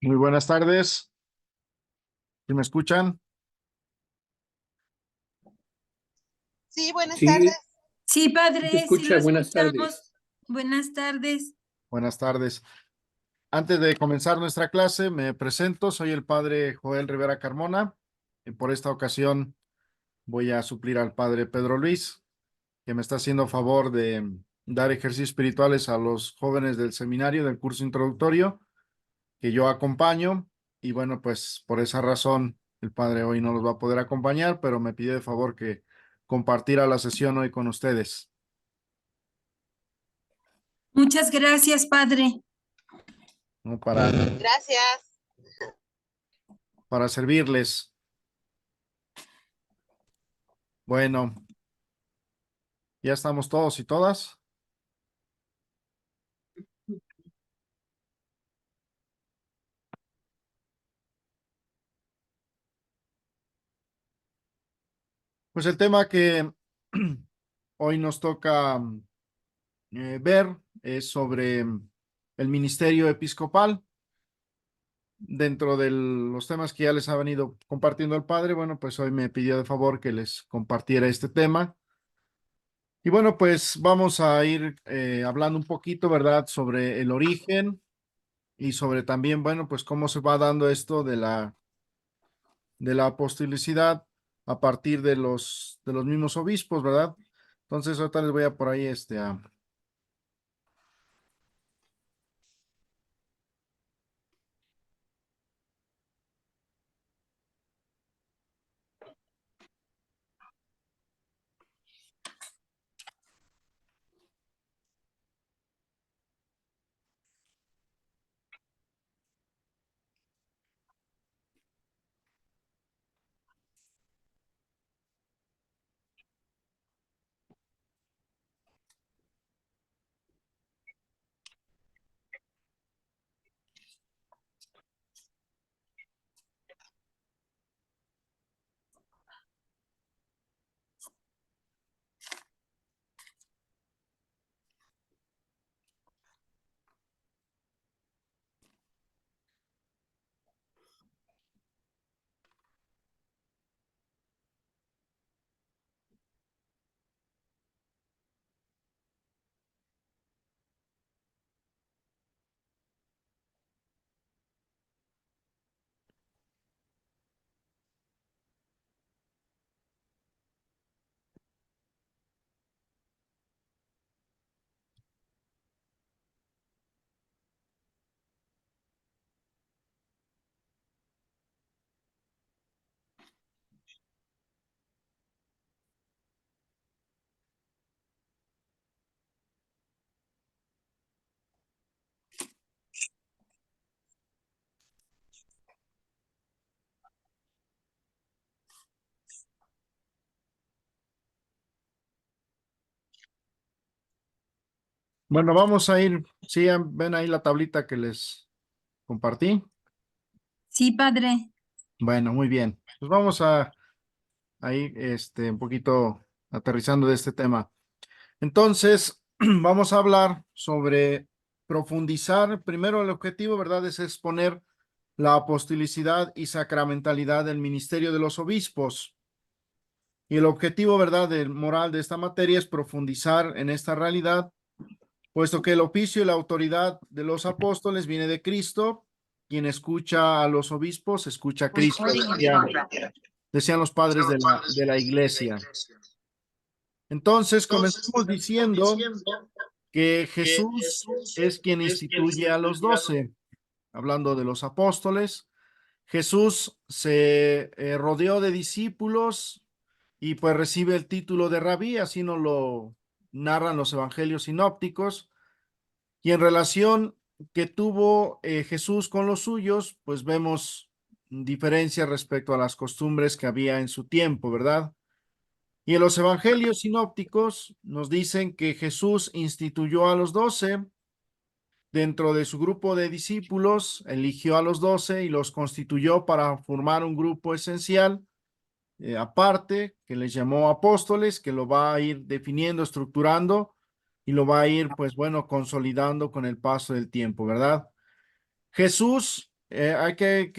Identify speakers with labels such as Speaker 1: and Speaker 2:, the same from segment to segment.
Speaker 1: Muy buenas tardes. ¿Sí me escuchan?
Speaker 2: Sí, buenas
Speaker 3: Sí,
Speaker 2: tardes.
Speaker 4: Sí,
Speaker 3: te
Speaker 4: padre, sí lo
Speaker 3: escucha. Buenas
Speaker 4: escuchamos.
Speaker 3: tardes.
Speaker 4: Buenas tardes.
Speaker 1: Buenas tardes. Antes de comenzar nuestra clase, me presento. Soy el padre Joel Rivera Carmona y por esta ocasión voy a suplir al padre Pedro Luis, que me está haciendo favor de dar ejercicios espirituales a los jóvenes del seminario del curso introductorio que yo acompaño. Y bueno, pues por esa razón el padre hoy no los va a poder acompañar, pero me pidió de favor que compartiera la sesión hoy con ustedes.
Speaker 4: Muchas gracias, padre.
Speaker 1: ¿No?
Speaker 2: Gracias.
Speaker 1: Para servirles. Bueno, ya estamos todos y todas. Pues el tema que hoy nos toca ver es sobre el ministerio episcopal. Dentro de los temas que ya les ha venido compartiendo el padre, bueno, pues hoy me pidió de favor que les compartiera este tema. Y bueno, pues vamos a ir hablando un poquito, ¿verdad?, sobre el origen y sobre también, bueno, pues cómo se va dando esto de la apostolicidad a partir de los mismos obispos, ¿verdad? Entonces, ahorita les voy a por ahí Bueno, vamos a ir, sí, ven ahí la tablita que les compartí.
Speaker 4: Sí, padre.
Speaker 1: Bueno, muy bien. Pues vamos a ir un poquito aterrizando de este tema. Entonces, vamos a hablar sobre profundizar. Primero, el objetivo, ¿verdad?, es exponer la apostolicidad y sacramentalidad del ministerio de los obispos. Y el objetivo, ¿verdad?, moral de esta materia es profundizar en esta realidad, puesto que el oficio y la autoridad de los apóstoles viene de Cristo. Quien escucha a los obispos, escucha a Cristo, decían los padres de la iglesia. Entonces, comenzamos diciendo que Jesús es quien instituye a los 12, hablando de los apóstoles. Jesús se rodeó de discípulos y pues recibe el título de rabí, así nos lo narran los evangelios sinópticos. Y en relación que tuvo Jesús con los suyos, pues vemos diferencias respecto a las costumbres que había en su tiempo, ¿verdad? Y en los evangelios sinópticos nos dicen que Jesús instituyó a los 12. Dentro de su grupo de discípulos, eligió a los 12 y los constituyó para formar un grupo esencial, aparte, que les llamó apóstoles, que lo va a ir definiendo, estructurando y lo va a ir, pues bueno, consolidando con el paso del tiempo, ¿verdad? Jesús hay que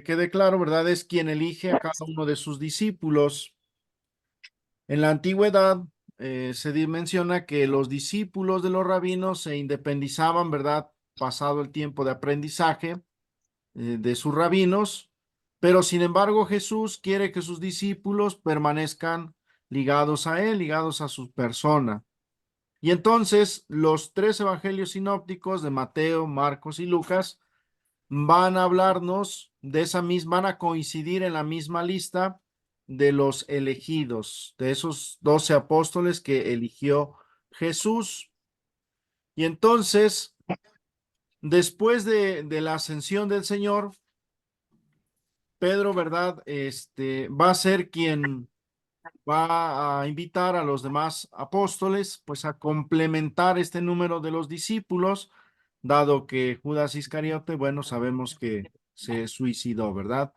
Speaker 1: quede claro, ¿verdad? Es quien elige a cada uno de sus discípulos. En la antigüedad menciona que los discípulos de los rabinos se independizaban, ¿verdad? Pasado el tiempo de aprendizaje de sus rabinos, pero sin embargo Jesús quiere que sus discípulos permanezcan ligados a él, ligados a su persona. Y entonces los tres evangelios sinópticos de Mateo, Marcos y Lucas van a hablarnos de esa misma, van a coincidir en la misma lista de los elegidos, de esos 12 apóstoles que eligió Jesús. Y entonces, después de la ascensión del Señor, Pedro, ¿verdad? Va a ser quien va a invitar a los demás apóstoles, pues a complementar este número de los discípulos, dado que Judas Iscariote, bueno, sabemos que se suicidó, ¿verdad?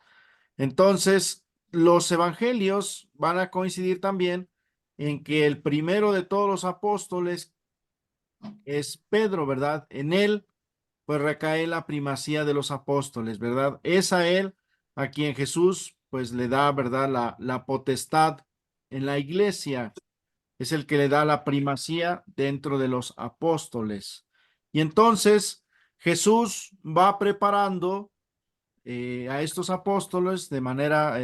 Speaker 1: Entonces, los evangelios van a coincidir también en que el primero de todos los apóstoles es Pedro, ¿verdad? En él, pues recae la primacía de los apóstoles, ¿verdad? Es a él a quien Jesús, pues le da, ¿verdad? La potestad en la iglesia. Es el que le da la primacía dentro de los apóstoles. Y entonces Jesús va preparando a estos apóstoles de manera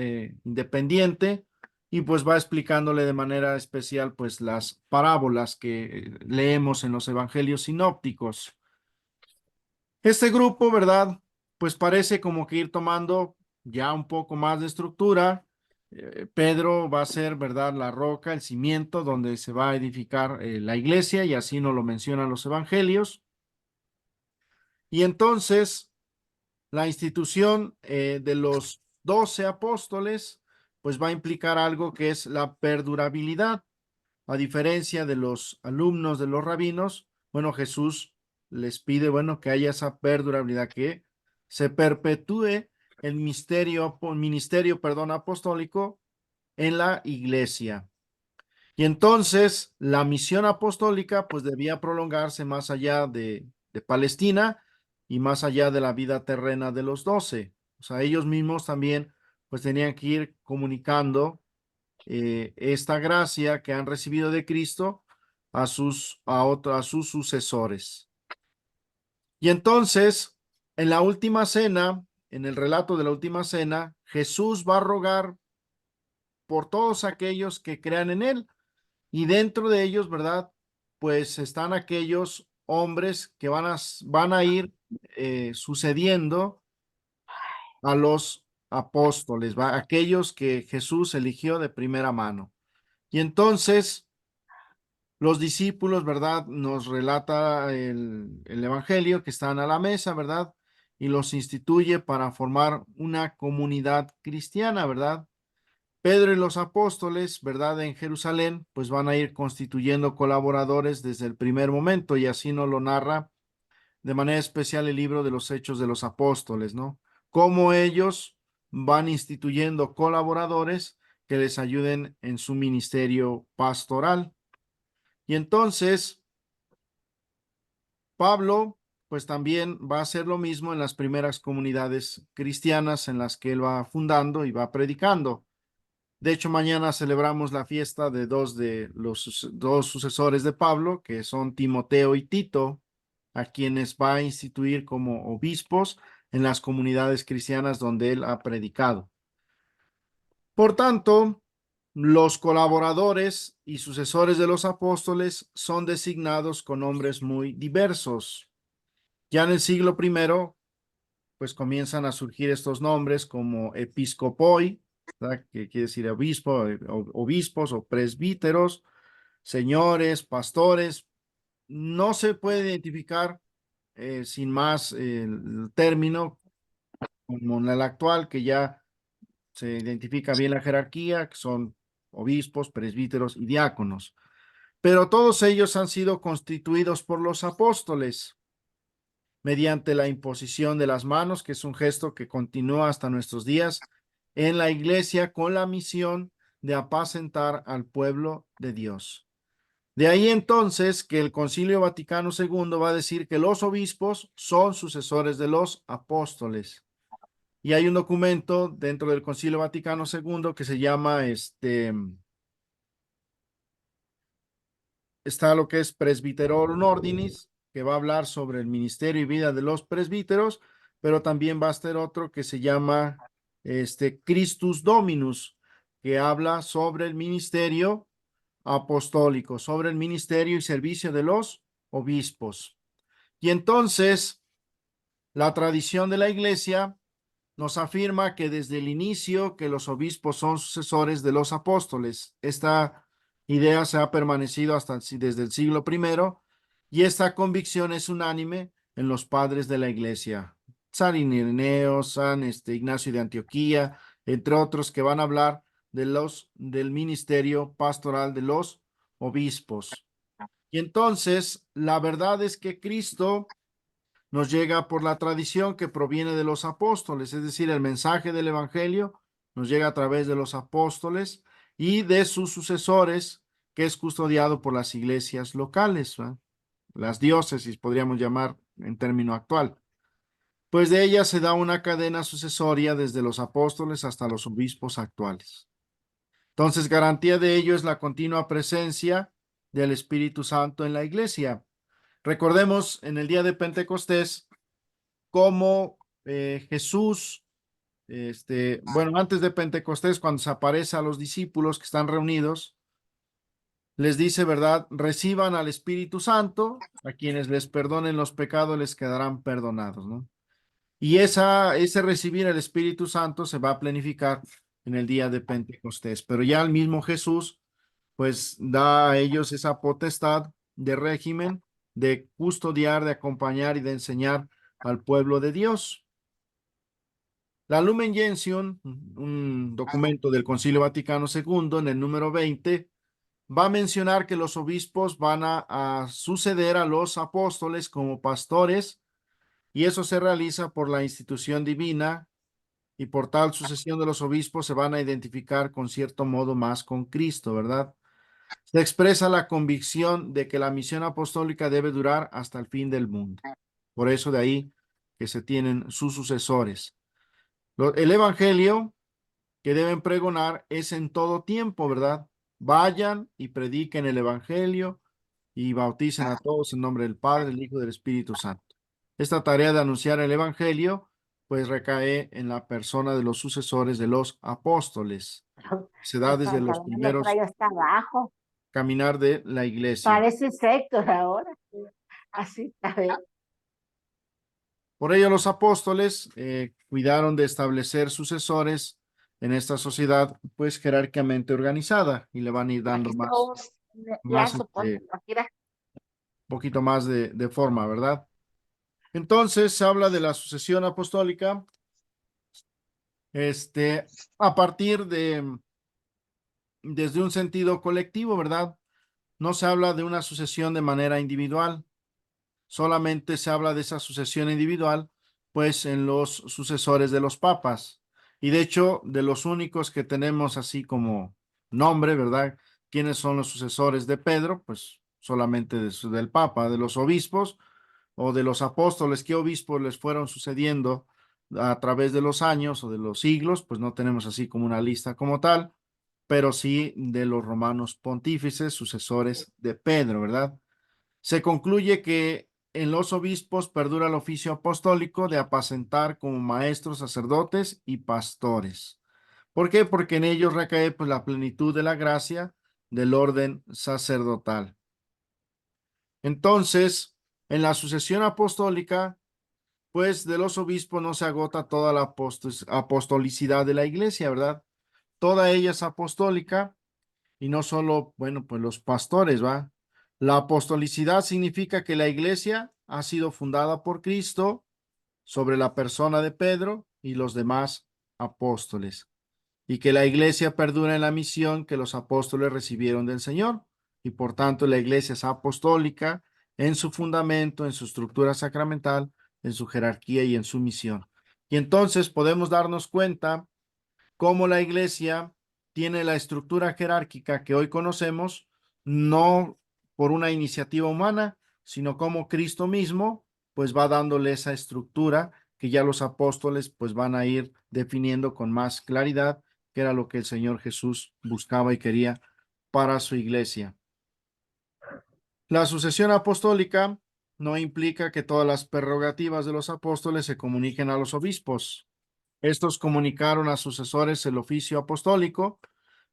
Speaker 1: independiente y pues va explicándole de manera especial pues las parábolas que leemos en los evangelios sinópticos. Este grupo, ¿verdad? Pues parece como que ir tomando ya un poco más de estructura. Pedro va a ser, ¿verdad? La roca, el cimiento donde se va a edificar la iglesia y así nos lo mencionan los evangelios. Y entonces la institución de los 12 apóstoles, pues va a implicar algo que es la perdurabilidad. A diferencia de los alumnos de los rabinos, bueno, Jesús les pide, bueno, que haya esa perdurabilidad, que se perpetúe el ministerio, perdón, apostólico en la iglesia. Y entonces la misión apostólica pues debía prolongarse más allá de Palestina y más allá de la vida terrena de los 12. O sea, ellos mismos también pues tenían que ir comunicando esta gracia que han recibido de Cristo a sus sucesores. Y entonces, en la última cena, en el relato de la última cena, Jesús va a rogar por todos aquellos que crean en él. Y dentro de ellos, ¿verdad? Pues están aquellos hombres que van a ir sucediendo a los apóstoles, ¿va? Aquellos que Jesús eligió de primera mano. Y entonces los discípulos, ¿verdad? Nos relata el Evangelio que están a la mesa, ¿verdad? Y los instituye para formar una comunidad cristiana, ¿verdad? Pedro y los apóstoles, ¿verdad? En Jerusalén, pues van a ir constituyendo colaboradores desde el primer momento y así nos lo narra de manera especial el libro de los Hechos de los Apóstoles, ¿no? Cómo ellos van instituyendo colaboradores que les ayuden en su ministerio pastoral. Y entonces, Pablo, pues también va a hacer lo mismo en las primeras comunidades cristianas en las que él va fundando y va predicando. De hecho, mañana celebramos la fiesta de los dos sucesores de Pablo, que son Timoteo y Tito, a quienes va a instituir como obispos en las comunidades cristianas donde él ha predicado. Por tanto, los colaboradores y sucesores de los apóstoles son designados con nombres muy diversos. Ya en el siglo I, pues comienzan a surgir estos nombres como episcopoi, ¿verdad? Que quiere decir obispo, obispos o presbíteros, señores, pastores. No se puede identificar sin más el término como en el actual, que ya se identifica bien la jerarquía, que son obispos, presbíteros y diáconos. Pero todos ellos han sido constituidos por los apóstoles mediante la imposición de las manos, que es un gesto que continúa hasta nuestros días en la iglesia con la misión de apacentar al pueblo de Dios. De ahí entonces que el Concilio Vaticano II va a decir que los obispos son sucesores de los apóstoles. Y hay un documento dentro del Concilio Vaticano II que se llama, está lo que es Presbyterorum Ordinis, que va a hablar sobre el ministerio y vida de los presbíteros, pero también va a estar otro que se llama, Christus Dominus, que habla sobre el ministerio apostólico, sobre el ministerio y servicio de los obispos. Y entonces, la tradición de la Iglesia nos afirma que desde el inicio que los obispos son sucesores de los apóstoles. Esta idea se ha permanecido desde el siglo I y esta convicción es unánime en los padres de la Iglesia. San Ireneo, San Ignacio de Antioquía, entre otros que van a hablar del ministerio pastoral de los obispos. Y entonces, la verdad es que Cristo nos llega por la tradición que proviene de los apóstoles, es decir, el mensaje del Evangelio nos llega a través de los apóstoles y de sus sucesores, que es custodiado por las iglesias locales, ¿verdad? Las diócesis, podríamos llamar en término actual. Pues de ellas se da una cadena sucesoria desde los apóstoles hasta los obispos actuales. Entonces, garantía de ello es la continua presencia del Espíritu Santo en la iglesia. Recordemos en el día de Pentecostés cómo Jesús, bueno, antes de Pentecostés, cuando se aparece a los discípulos que están reunidos, les dice, ¿verdad? Reciban al Espíritu Santo, a quienes les perdonen los pecados les quedarán perdonados, ¿no? Y ese recibir el Espíritu Santo se va a planificar en el día de Pentecostés, pero ya el mismo Jesús, pues da a ellos esa potestad de régimen, de custodiar, de acompañar y de enseñar al pueblo de Dios. La Lumen Gentium, un documento del Concilio Vaticano II, en el número 20, va a mencionar que los obispos van a suceder a los apóstoles como pastores, y eso se realiza por la institución divina, y por tal sucesión de los obispos se van a identificar con cierto modo más con Cristo, ¿verdad? Se expresa la convicción de que la misión apostólica debe durar hasta el fin del mundo. Por eso de ahí que se tienen sus sucesores. El Evangelio que deben pregonar es en todo tiempo, ¿verdad? Vayan y prediquen el Evangelio y bauticen a todos en nombre del Padre, del Hijo y del Espíritu Santo. Esta tarea de anunciar el Evangelio, pues recae en la persona de los sucesores de los apóstoles. Se da
Speaker 3: El
Speaker 1: desde los
Speaker 3: pantalón lo
Speaker 1: primeros
Speaker 3: trae hasta abajo.
Speaker 1: caminar de la iglesia.
Speaker 3: Parece Héctor ahora. Así está bien.
Speaker 1: Por ello, los apóstoles cuidaron de establecer sucesores en esta sociedad, pues jerárquicamente organizada, y le van a ir dando
Speaker 3: Aquí
Speaker 1: más,
Speaker 3: está un
Speaker 1: más,
Speaker 3: lazo, mira.
Speaker 1: poquito más de forma, ¿verdad? Entonces se habla de la sucesión apostólica, a partir desde un sentido colectivo, ¿verdad? No se habla de una sucesión de manera individual, solamente se habla de esa sucesión individual, pues en los sucesores de los papas. Y de hecho, de los únicos que tenemos así como nombre, ¿verdad? ¿Quiénes son los sucesores de Pedro? Pues solamente del papa, de los obispos o de los apóstoles. ¿Qué obispos les fueron sucediendo a través de los años o de los siglos? Pues no tenemos así como una lista como tal, pero sí de los romanos pontífices, sucesores de Pedro, ¿verdad? Se concluye que en los obispos perdura el oficio apostólico de apacentar como maestros, sacerdotes y pastores. ¿Por qué? Porque en ellos recae pues, la plenitud de la gracia del orden sacerdotal. Entonces, en la sucesión apostólica, pues de los obispos no se agota toda la apostolicidad de la iglesia, ¿verdad? Toda ella es apostólica y no solo, bueno, pues los pastores, ¿va? La apostolicidad significa que la iglesia ha sido fundada por Cristo sobre la persona de Pedro y los demás apóstoles, y que la iglesia perdura en la misión que los apóstoles recibieron del Señor, y por tanto la iglesia es apostólica en su fundamento, en su estructura sacramental, en su jerarquía y en su misión. Y entonces podemos darnos cuenta cómo la iglesia tiene la estructura jerárquica que hoy conocemos, no por una iniciativa humana, sino como Cristo mismo pues va dándole esa estructura que ya los apóstoles pues van a ir definiendo con más claridad, que era lo que el Señor Jesús buscaba y quería para su iglesia. La sucesión apostólica no implica que todas las prerrogativas de los apóstoles se comuniquen a los obispos. Estos comunicaron a sus sucesores el oficio apostólico,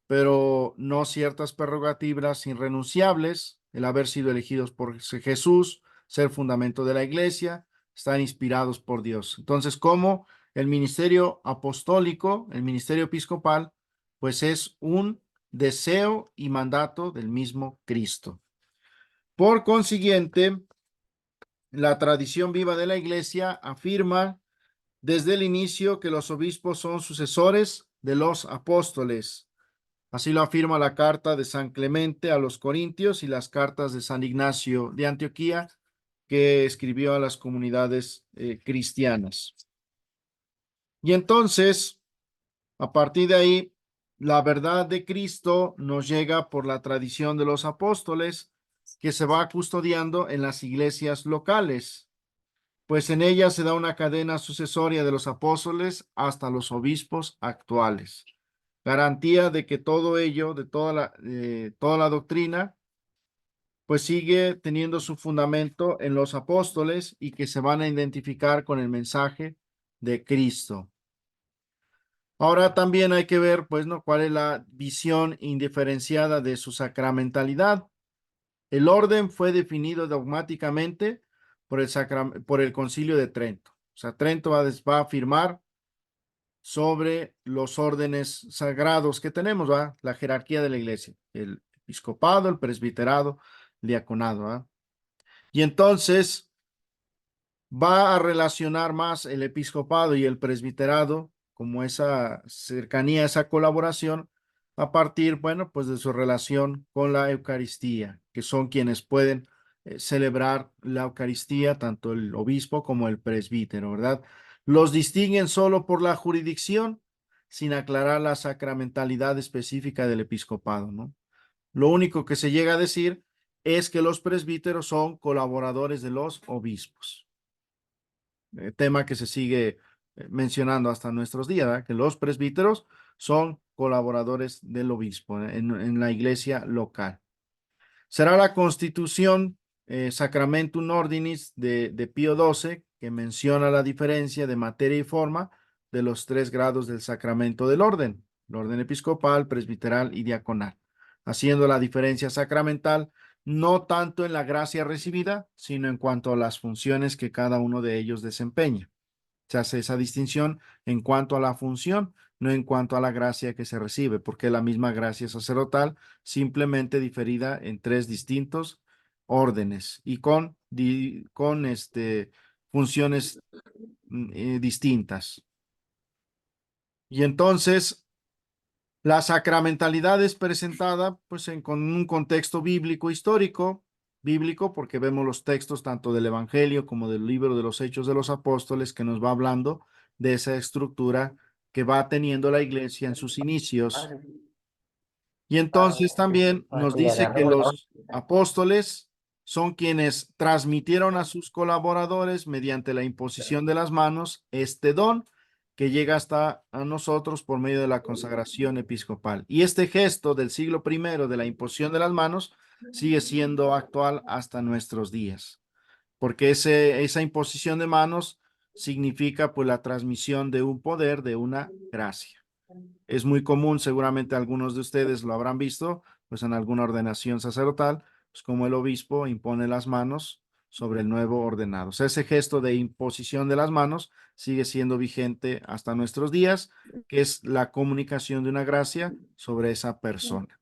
Speaker 1: pero no ciertas prerrogativas irrenunciables, el haber sido elegidos por Jesús, ser fundamento de la iglesia, estar inspirados por Dios. Entonces, como el ministerio apostólico, el ministerio episcopal, pues es un deseo y mandato del mismo Cristo. Por consiguiente, la tradición viva de la iglesia afirma desde el inicio que los obispos son sucesores de los apóstoles. Así lo afirma la carta de San Clemente a los Corintios y las cartas de San Ignacio de Antioquía, que escribió a las comunidades cristianas. Y entonces, a partir de ahí, la verdad de Cristo nos llega por la tradición de los apóstoles, que se va custodiando en las iglesias locales, pues en ellas se da una cadena sucesoria de los apóstoles hasta los obispos actuales. Garantía de que todo ello, de toda la doctrina, pues sigue teniendo su fundamento en los apóstoles y que se van a identificar con el mensaje de Cristo. Ahora también hay que ver, pues, ¿no?, cuál es la visión indiferenciada de su sacramentalidad. El orden fue definido dogmáticamente por el Concilio de Trento. O sea, Trento va a afirmar sobre los órdenes sagrados que tenemos, ¿va? La jerarquía de la iglesia, el episcopado, el presbiterado, el diaconado, ¿va? Y entonces va a relacionar más el episcopado y el presbiterado como esa cercanía, esa colaboración a partir, bueno, pues de su relación con la Eucaristía, que son quienes pueden celebrar la Eucaristía, tanto el obispo como el presbítero, ¿verdad? Los distinguen solo por la jurisdicción, sin aclarar la sacramentalidad específica del episcopado, ¿no? Lo único que se llega a decir es que los presbíteros son colaboradores de los obispos. Tema que se sigue mencionando hasta nuestros días, ¿verdad? Que los presbíteros son colaboradores del obispo en la iglesia local. Será la Constitución Sacramentum Ordinis de Pío XII que menciona la diferencia de materia y forma de los 3 grados del sacramento del orden, el orden episcopal, presbiteral y diaconal, haciendo la diferencia sacramental no tanto en la gracia recibida, sino en cuanto a las funciones que cada uno de ellos desempeña. Se hace esa distinción en cuanto a la función, no en cuanto a la gracia que se recibe, porque la misma gracia sacerdotal, simplemente diferida en 3 distintos órdenes y con funciones distintas. Y entonces, la sacramentalidad es presentada pues con un contexto bíblico porque vemos los textos tanto del Evangelio como del libro de los Hechos de los Apóstoles que nos va hablando de esa estructura que va teniendo la iglesia en sus inicios. Y entonces también nos dice que los apóstoles son quienes transmitieron a sus colaboradores mediante la imposición de las manos este don que llega hasta a nosotros por medio de la consagración episcopal. Y este gesto del siglo I de la imposición de las manos sigue siendo actual hasta nuestros días, porque esa imposición de manos significa pues la transmisión de un poder, de una gracia. Es muy común, seguramente algunos de ustedes lo habrán visto, pues en alguna ordenación sacerdotal, pues como el obispo impone las manos sobre el nuevo ordenado. O sea, ese gesto de imposición de las manos sigue siendo vigente hasta nuestros días, que es la comunicación de una gracia sobre esa persona.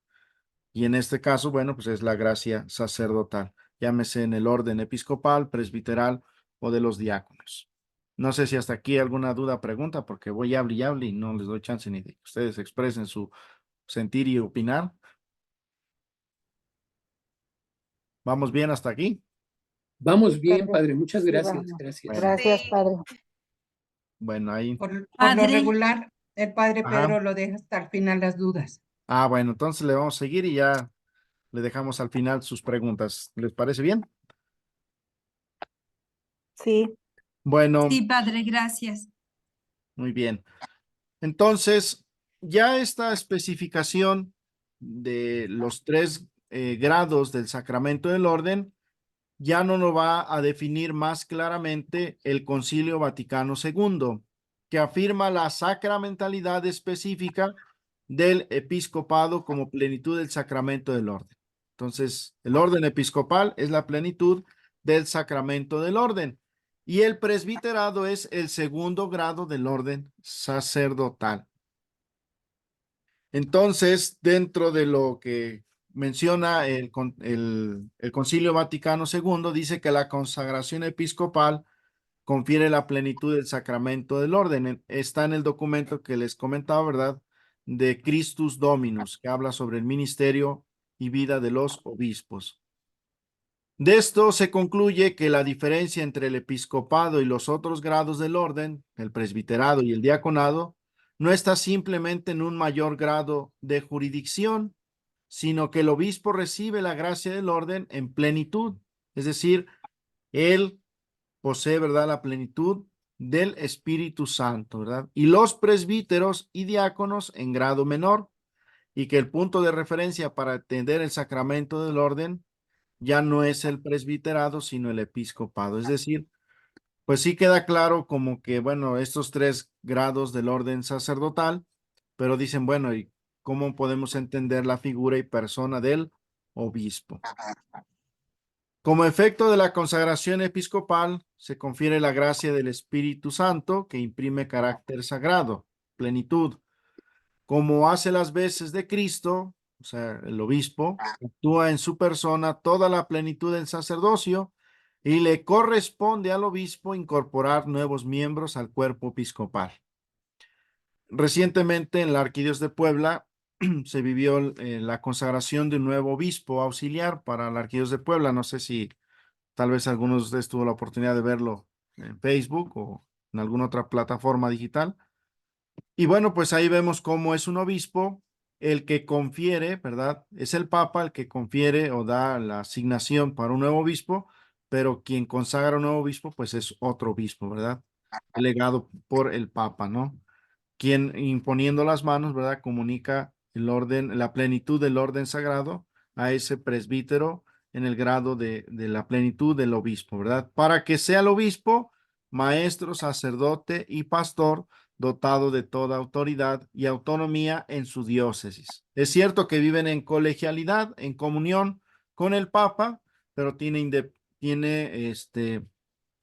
Speaker 1: Y en este caso, bueno, pues es la gracia sacerdotal, llámese en el orden episcopal, presbiteral o de los diáconos. No sé si hasta aquí alguna duda, pregunta, porque voy y hable y no les doy chance ni de que ustedes expresen su sentir y opinar. ¿Vamos bien hasta aquí?
Speaker 5: Vamos bien, padre. Muchas
Speaker 3: Sí,
Speaker 5: gracias.
Speaker 3: vamos.
Speaker 5: Gracias.
Speaker 3: Gracias,
Speaker 2: Sí.
Speaker 3: padre.
Speaker 1: Bueno, ahí.
Speaker 6: Por lo
Speaker 4: Padre.
Speaker 6: regular, el padre
Speaker 1: Ajá.
Speaker 6: Pedro lo deja hasta el final las dudas.
Speaker 1: Bueno, entonces le vamos a seguir y ya le dejamos al final sus preguntas. ¿Les parece bien?
Speaker 3: Sí,
Speaker 1: Bueno,
Speaker 4: Sí, padre, gracias.
Speaker 1: muy bien. Entonces, ya esta especificación de los tres grados del sacramento del orden ya no lo va a definir más claramente el Concilio Vaticano II, que afirma la sacramentalidad específica del episcopado como plenitud del sacramento del orden. Entonces, el orden episcopal es la plenitud del sacramento del orden y el presbiterado es el segundo grado del orden sacerdotal. Entonces, dentro de lo que menciona el Concilio Vaticano II, dice que la consagración episcopal confiere la plenitud del sacramento del orden. Está en el documento que les comentaba, ¿verdad? De Christus Dominus, que habla sobre el ministerio y vida de los obispos. De esto se concluye que la diferencia entre el episcopado y los otros grados del orden, el presbiterado y el diaconado, no está simplemente en un mayor grado de jurisdicción, sino que el obispo recibe la gracia del orden en plenitud, es decir, él posee, ¿verdad?, la plenitud del Espíritu Santo, ¿verdad? Y los presbíteros y diáconos en grado menor, y que el punto de referencia para entender el sacramento del orden ya no es el presbiterado, sino el episcopado. Es decir, pues sí queda claro como que, bueno, estos tres grados del orden sacerdotal, pero dicen, bueno, ¿y cómo podemos entender la figura y persona del obispo? Como efecto de la consagración episcopal, se confiere la gracia del Espíritu Santo que imprime carácter sagrado, plenitud. Como hace las veces de Cristo, o sea, el obispo, actúa en su persona toda la plenitud del sacerdocio y le corresponde al obispo incorporar nuevos miembros al cuerpo episcopal. Recientemente en la Arquidiócesis de Puebla se vivió la consagración de un nuevo obispo auxiliar para la Arquidiócesis de Puebla. No sé si tal vez algunos de ustedes tuvo la oportunidad de verlo en Facebook o en alguna otra plataforma digital. Y bueno, pues ahí vemos cómo es un obispo el que confiere, ¿verdad? Es el Papa el que confiere o da la asignación para un nuevo obispo, pero quien consagra un nuevo obispo, pues es otro obispo, ¿verdad? Delegado por el Papa, ¿no? Quien imponiendo las manos, ¿verdad? Comunica el orden, la plenitud del orden sagrado a ese presbítero en el grado de la plenitud del obispo, ¿verdad? Para que sea el obispo, maestro, sacerdote y pastor dotado de toda autoridad y autonomía en su diócesis. Es cierto que viven en colegialidad, en comunión con el Papa, pero tiene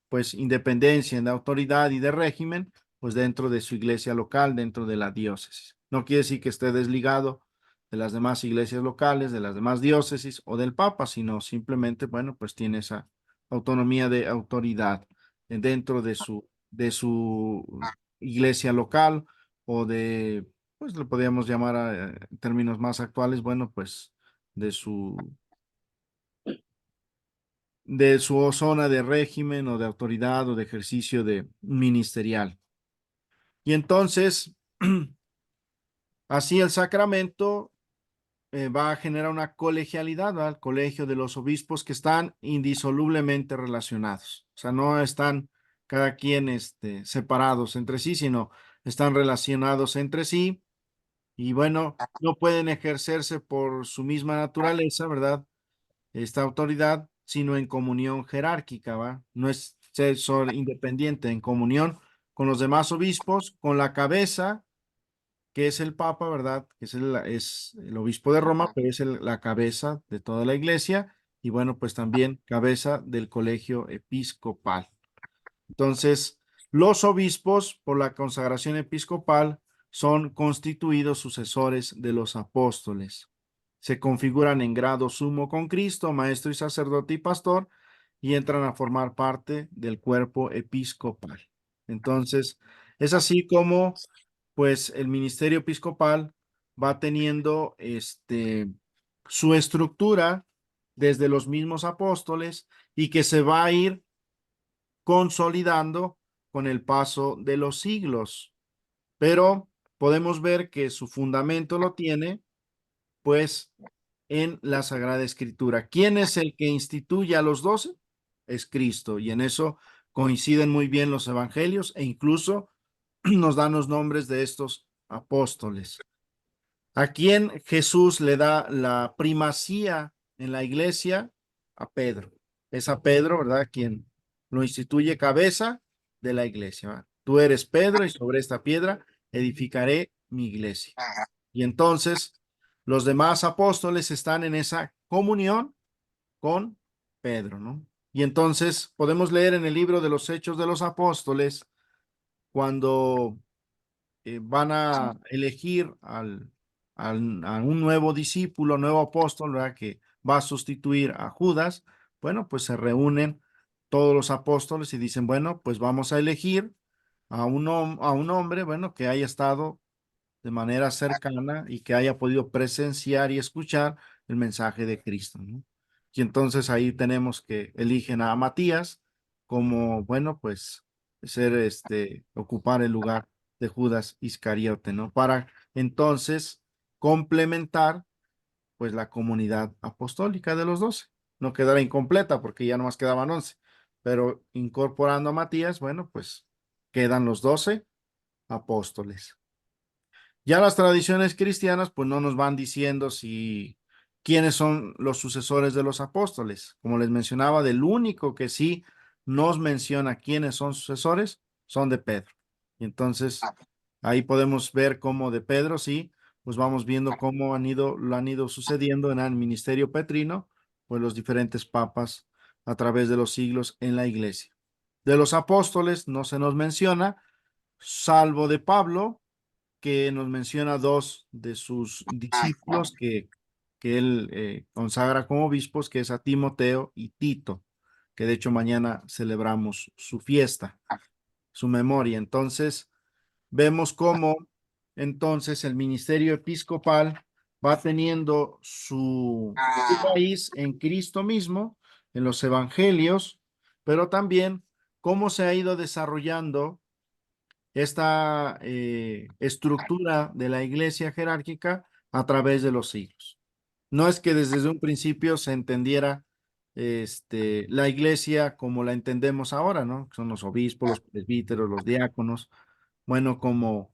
Speaker 1: pues independencia en la autoridad y de régimen, pues dentro de su iglesia local, dentro de la diócesis. No quiere decir que esté desligado de las demás iglesias locales, de las demás diócesis o del Papa, sino simplemente, bueno, pues tiene esa autonomía de autoridad dentro de su iglesia local o de, pues lo podríamos llamar en términos más actuales, bueno, pues de su zona de régimen o de autoridad o de ejercicio de ministerial. Y entonces, así el sacramento va a generar una colegialidad, ¿verdad? El colegio de los obispos que están indisolublemente relacionados. O sea, no están cada quien separados entre sí, sino están relacionados entre sí y bueno, no pueden ejercerse por su misma naturaleza, ¿verdad? Esta autoridad, sino en comunión jerárquica, ¿va? No es ser independiente, en comunión con los demás obispos, con la cabeza, que es el Papa, ¿verdad? Que es el obispo de Roma, pero es la cabeza de toda la iglesia y bueno, pues también cabeza del colegio episcopal. Entonces, los obispos, por la consagración episcopal, son constituidos sucesores de los apóstoles. Se configuran en grado sumo con Cristo, maestro y sacerdote y pastor, y entran a formar parte del cuerpo episcopal. Entonces, es así como, pues, el ministerio episcopal va teniendo su estructura desde los mismos apóstoles y que se va a ir consolidando con el paso de los siglos. Pero podemos ver que su fundamento lo tiene, pues, en la Sagrada Escritura. ¿Quién es el que instituye a los 12? Es Cristo, y en eso coinciden muy bien los evangelios e incluso nos dan los nombres de estos apóstoles. ¿A quién Jesús le da la primacía en la iglesia? A Pedro. Es a Pedro, ¿verdad? Quien lo instituye cabeza de la iglesia, ¿verdad? Tú eres Pedro y sobre esta piedra edificaré mi iglesia. Y entonces los demás apóstoles están en esa comunión con Pedro, ¿no? Y entonces podemos leer en el libro de los Hechos de los Apóstoles cuando van a elegir a un nuevo discípulo, nuevo apóstol, ¿verdad? Que va a sustituir a Judas. Bueno, pues se reúnen todos los apóstoles y dicen, bueno, pues vamos a elegir a a un hombre, bueno, que haya estado de manera cercana y que haya podido presenciar y escuchar el mensaje de Cristo, ¿no? Y entonces ahí tenemos que eligen a Matías como, bueno, pues ocupar el lugar de Judas Iscariote, ¿no? Para entonces complementar pues la comunidad apostólica de los 12. No quedará incompleta porque ya nomás quedaban 11, pero incorporando a Matías, bueno, pues quedan los 12 apóstoles. Ya las tradiciones cristianas pues no nos van diciendo si quiénes son los sucesores de los apóstoles. Como les mencionaba, del único que sí nos menciona quiénes son sucesores son de Pedro. Y entonces ahí podemos ver cómo de Pedro sí, pues vamos viendo cómo lo han ido sucediendo en el ministerio petrino, pues los diferentes papas a través de los siglos en la iglesia. De los apóstoles no se nos menciona, salvo de Pablo, que nos menciona dos de sus discípulos que él consagra como obispos, que es a Timoteo y Tito, que de hecho mañana celebramos su fiesta, su memoria. Entonces, vemos cómo entonces el ministerio episcopal va teniendo su raíz en Cristo mismo, en los evangelios, pero también cómo se ha ido desarrollando esta estructura de la iglesia jerárquica a través de los siglos. No es que desde un principio se entendiera la iglesia como la entendemos ahora, ¿no? Son los obispos, los presbíteros, los diáconos, bueno, como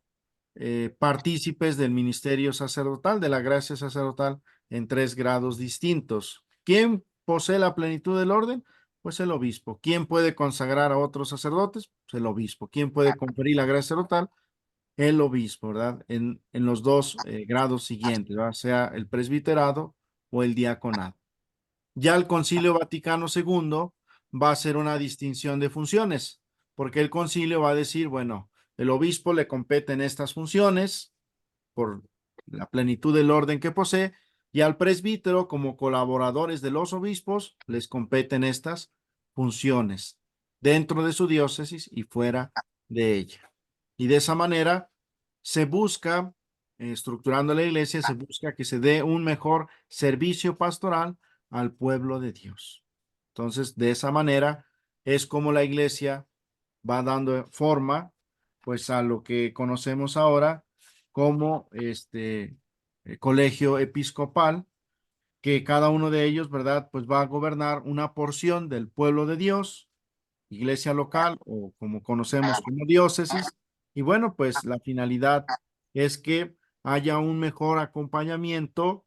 Speaker 1: partícipes del ministerio sacerdotal, de la gracia sacerdotal en 3 grados distintos. ¿Quién posee la plenitud del orden? Pues el obispo. ¿Quién puede consagrar a otros sacerdotes? Pues el obispo. ¿Quién puede conferir la gracia sacerdotal? El obispo, ¿verdad? En los 2 grados siguientes, ¿verdad? Sea el presbiterado o el diaconado. Ya el Concilio Vaticano II va a hacer una distinción de funciones, porque el concilio va a decir, bueno, el obispo le competen estas funciones por la plenitud del orden que posee, y al presbítero, como colaboradores de los obispos, les competen estas funciones dentro de su diócesis y fuera de ella. Y de esa manera se busca, estructurando la iglesia, se busca que se dé un mejor servicio pastoral al pueblo de Dios. Entonces, de esa manera es como la iglesia va dando forma, pues, a lo que conocemos ahora como colegio episcopal, que cada uno de ellos, ¿verdad? Pues va a gobernar una porción del pueblo de Dios, iglesia local o como conocemos como diócesis. Y bueno, pues la finalidad es que haya un mejor acompañamiento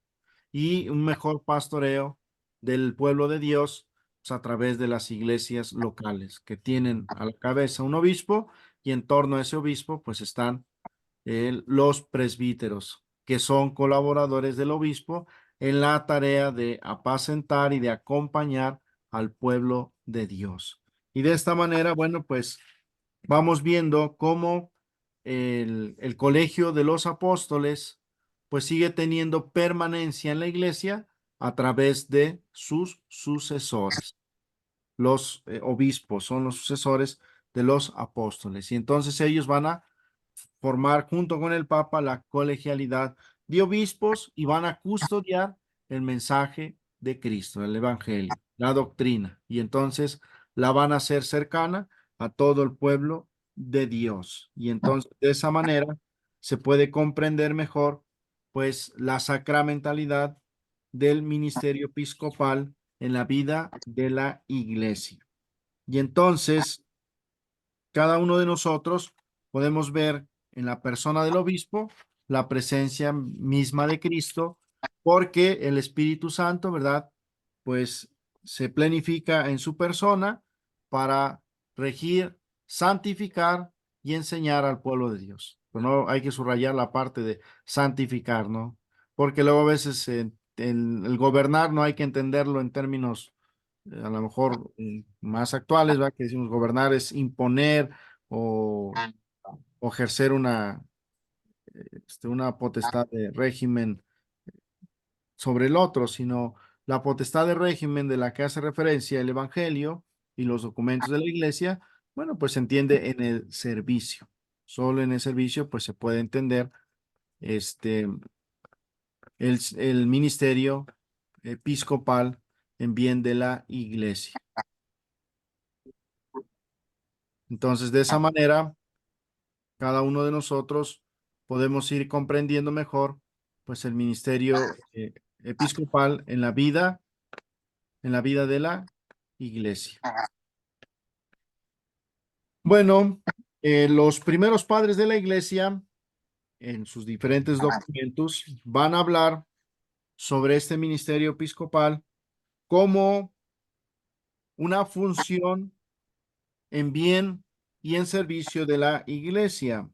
Speaker 1: y un mejor pastoreo del pueblo de Dios, pues, a través de las iglesias locales que tienen a la cabeza un obispo, y en torno a ese obispo pues están los presbíteros, que son colaboradores del obispo en la tarea de apacentar y de acompañar al pueblo de Dios. Y de esta manera, bueno, pues vamos viendo cómo el colegio de los apóstoles pues sigue teniendo permanencia en la iglesia a través de sus sucesores. Los obispos son los sucesores de los apóstoles, y entonces ellos van a formar junto con el Papa la colegialidad de obispos y van a custodiar el mensaje de Cristo, el Evangelio, la doctrina, y entonces la van a hacer cercana a todo el pueblo de Dios. Y entonces de esa manera se puede comprender mejor pues la sacramentalidad del ministerio episcopal en la vida de la iglesia. Y entonces, cada uno de nosotros podemos ver en la persona del obispo la presencia misma de Cristo, porque el Espíritu Santo, ¿verdad? Pues se planifica en su persona para regir, santificar y enseñar al pueblo de Dios. Pero no hay que subrayar la parte de santificar, ¿no? Porque luego a veces el gobernar no hay que entenderlo en términos a lo mejor más actuales, ¿va? Que decimos gobernar es imponer o, o ejercer una potestad de régimen sobre el otro, sino la potestad de régimen de la que hace referencia el Evangelio y los documentos de la iglesia, bueno, pues se entiende en el servicio. Solo en el servicio, pues se puede entender el ministerio episcopal en bien de la iglesia. Entonces, de esa manera, cada uno de nosotros podemos ir comprendiendo mejor, pues, el ministerio episcopal en la vida de la iglesia. Bueno, los primeros padres de la iglesia, en sus diferentes documentos, van a hablar sobre este ministerio episcopal como una función en bien y en servicio de la iglesia.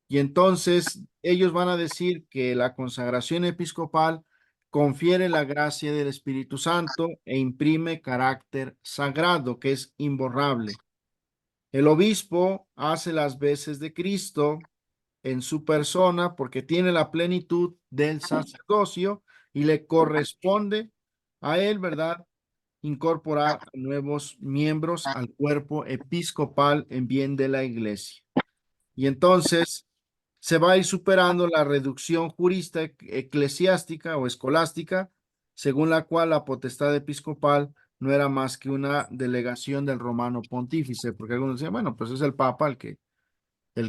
Speaker 1: Y entonces ellos van a decir que la consagración episcopal confiere la gracia del Espíritu Santo e imprime carácter sagrado que es imborrable. El obispo hace las veces de Cristo en su persona porque tiene la plenitud del sacerdocio y le corresponde a él, ¿verdad? Incorporar nuevos miembros al cuerpo episcopal en bien de la iglesia. Y entonces se va a ir superando la reducción jurista eclesiástica o escolástica, según la cual la potestad episcopal no era más que una delegación del romano pontífice, porque algunos decían, bueno, pues es el papa el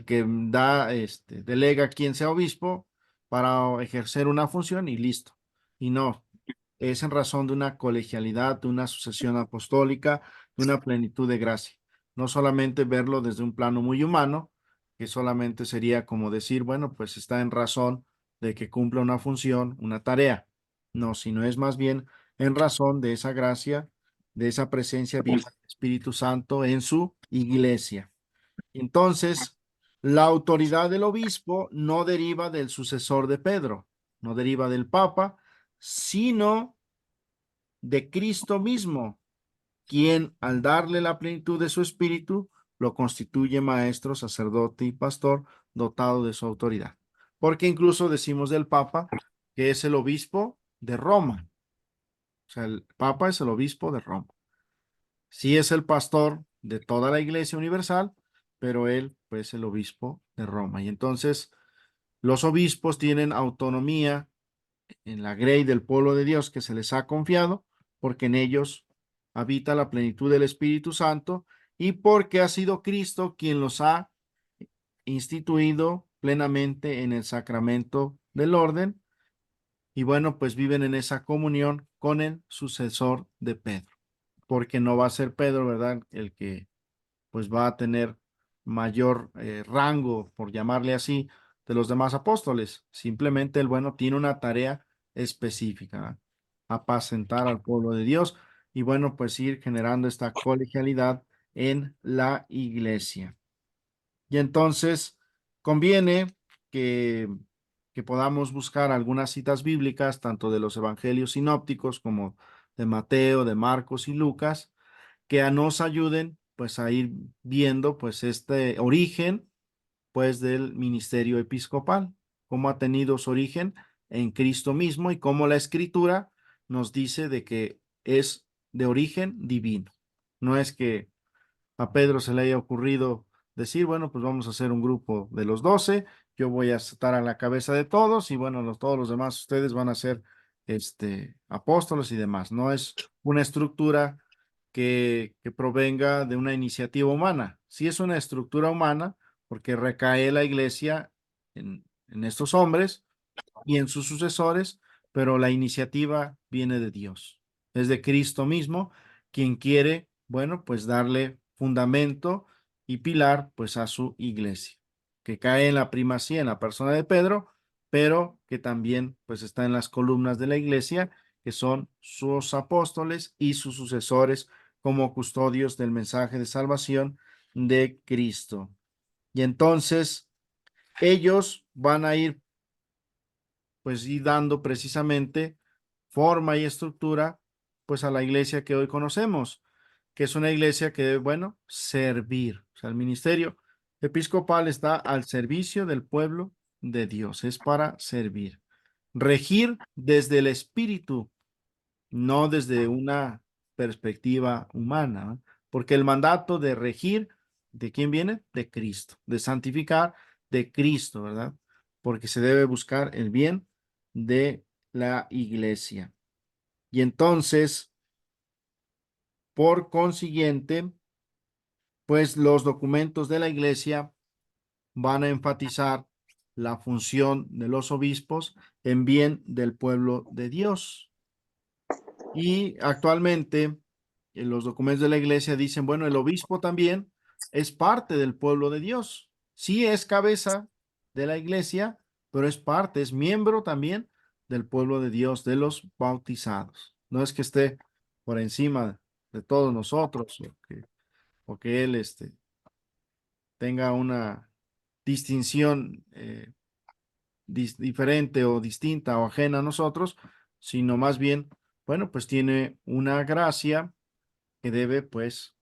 Speaker 1: que da, delega a quien sea obispo para ejercer una función y listo. Y no, es en razón de una colegialidad, de una sucesión apostólica, de una plenitud de gracia. No solamente verlo desde un plano muy humano, que solamente sería como decir, bueno, pues está en razón de que cumpla una función, una tarea. No, sino es más bien en razón de esa gracia, de esa presencia viva del Espíritu Santo en su iglesia. Entonces, la autoridad del obispo no deriva del sucesor de Pedro, no deriva del Papa, sino de Cristo mismo, quien al darle la plenitud de su espíritu, lo constituye maestro, sacerdote y pastor dotado de su autoridad. Porque incluso decimos del Papa que es el obispo de Roma. O sea, el Papa es el obispo de Roma. Sí es el pastor de toda la Iglesia Universal, pero él pues, es el obispo de Roma. Y entonces los obispos tienen autonomía en la grey del pueblo de Dios que se les ha confiado, porque en ellos habita la plenitud del Espíritu Santo y porque ha sido Cristo quien los ha instituido plenamente en el sacramento del orden. Y bueno, pues viven en esa comunión con el sucesor de Pedro, porque no va a ser Pedro, ¿verdad? El que pues va a tener mayor rango, por llamarle así, de los demás apóstoles. Simplemente el bueno tiene una tarea específica, apacentar al pueblo de Dios y bueno, pues ir generando esta colegialidad en la iglesia. Y entonces conviene que, que podamos buscar algunas citas bíblicas, tanto de los evangelios sinópticos como de Mateo, de Marcos y Lucas, que nos ayuden pues a ir viendo pues este origen pues del ministerio episcopal, cómo ha tenido su origen en Cristo mismo y cómo la escritura nos dice de que es de origen divino. No es que a Pedro se le haya ocurrido decir, bueno, pues vamos a hacer un grupo de los 12, yo voy a estar a la cabeza de todos y bueno, todos los demás ustedes van a ser apóstoles y demás. No es una estructura que provenga de una iniciativa humana. Sí es una estructura humana porque recae la iglesia en estos hombres y en sus sucesores, pero la iniciativa viene de Dios. Es de Cristo mismo quien quiere, bueno, pues darle fundamento y pilar, pues a su iglesia, que cae en la primacía en la persona de Pedro, pero que también, pues está en las columnas de la iglesia, que son sus apóstoles y sus sucesores como custodios del mensaje de salvación de Cristo. Y entonces ellos van a ir pues ir dando precisamente forma y estructura pues a la iglesia que hoy conocemos, que es una iglesia que debe, bueno, servir. O sea, el ministerio episcopal está al servicio del pueblo de Dios, es para servir. Regir desde el espíritu, no desde una perspectiva humana, ¿no? Porque el mandato de regir, ¿de quién viene? De Cristo, de santificar, de Cristo, ¿verdad? Porque se debe buscar el bien de la iglesia. Y entonces, por consiguiente, pues los documentos de la iglesia van a enfatizar la función de los obispos en bien del pueblo de Dios. Y actualmente los documentos de la iglesia dicen, bueno, el obispo también es parte del pueblo de Dios. Sí es cabeza de la iglesia, pero es parte, es miembro también del pueblo de Dios, de los bautizados. No es que esté por encima de todos nosotros o que él tenga una distinción diferente o distinta o ajena a nosotros, sino más bien, bueno, pues tiene una gracia que debe, pues,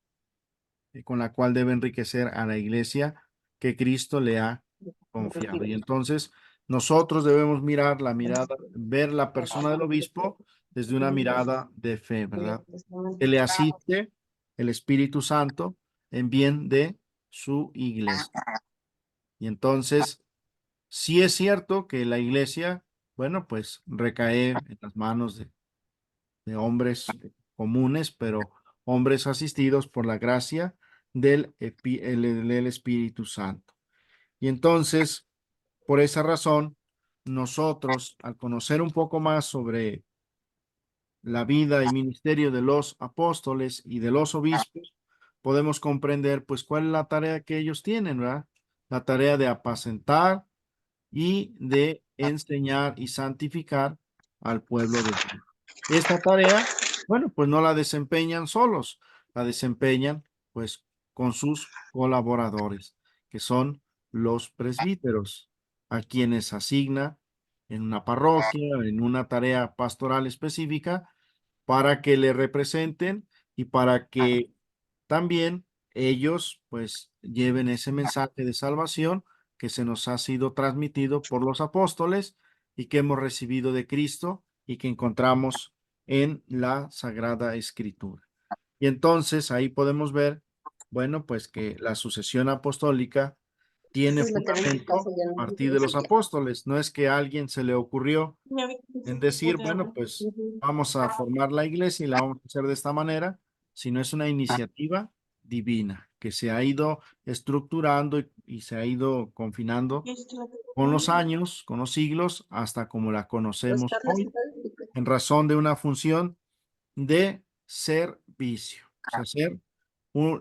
Speaker 1: con la cual debe enriquecer a la iglesia que Cristo le ha confiado. Y entonces nosotros debemos mirar la mirada, ver la persona del obispo desde una mirada de fe, ¿verdad? Que le asiste el Espíritu Santo en bien de su iglesia. Y entonces, sí es cierto que la iglesia, bueno, pues recae en las manos de hombres comunes, pero hombres asistidos por la gracia del Espíritu Santo. Y entonces, por esa razón, nosotros, al conocer un poco más sobre la vida y ministerio de los apóstoles y de los obispos, podemos comprender, pues, cuál es la tarea que ellos tienen, ¿verdad? La tarea de apacentar y de enseñar y santificar al pueblo de Dios. Esta tarea, bueno, pues no la desempeñan solos, la desempeñan pues con sus colaboradores, que son los presbíteros, a quienes asigna en una parroquia, en una tarea pastoral específica, para que le representen y para que también ellos pues lleven ese mensaje de salvación que se nos ha sido transmitido por los apóstoles y que hemos recibido de Cristo y que encontramos en la Sagrada Escritura. Y entonces ahí podemos ver, bueno, pues que la sucesión apostólica tiene fundamento a partir de los apóstoles. No es que a alguien se le ocurrió en decir, bueno, pues vamos a formar la iglesia y la vamos a hacer de esta manera, sino es una iniciativa divina que se ha ido estructurando y se ha ido confinando con los años, con los siglos, hasta como la conocemos hoy, en razón de una función de servicio, o sea,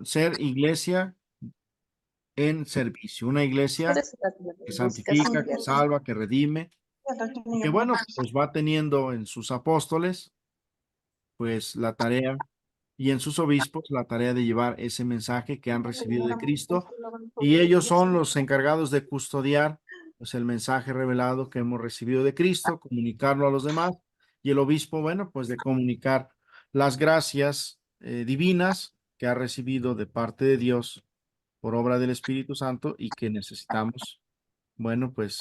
Speaker 1: ser iglesia en servicio, una iglesia que santifica, que salva, que redime, y que bueno, pues va teniendo en sus apóstoles, pues la tarea, y en sus obispos, la tarea de llevar ese mensaje que han recibido de Cristo, y ellos son los encargados de custodiar, pues el mensaje revelado que hemos recibido de Cristo, comunicarlo a los demás, y el obispo, bueno, pues de comunicar las gracias divinas que ha recibido de parte de Dios por obra del Espíritu Santo y que necesitamos, bueno, pues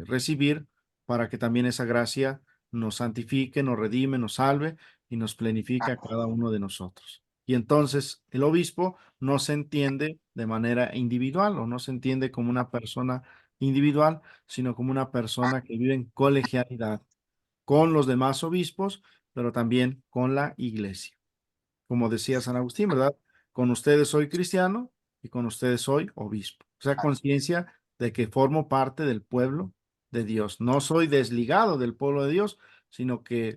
Speaker 1: recibir para que también esa gracia nos santifique, nos redime, nos salve y nos plenifique a cada uno de nosotros. Y entonces el obispo no se entiende de manera individual o no se entiende como una persona individual, sino como una persona que vive en colegialidad con los demás obispos, pero también con la iglesia. Como decía San Agustín, ¿verdad? Con ustedes soy cristiano y con ustedes soy obispo. O sea, conciencia de que formo parte del pueblo de Dios. No soy desligado del pueblo de Dios, sino que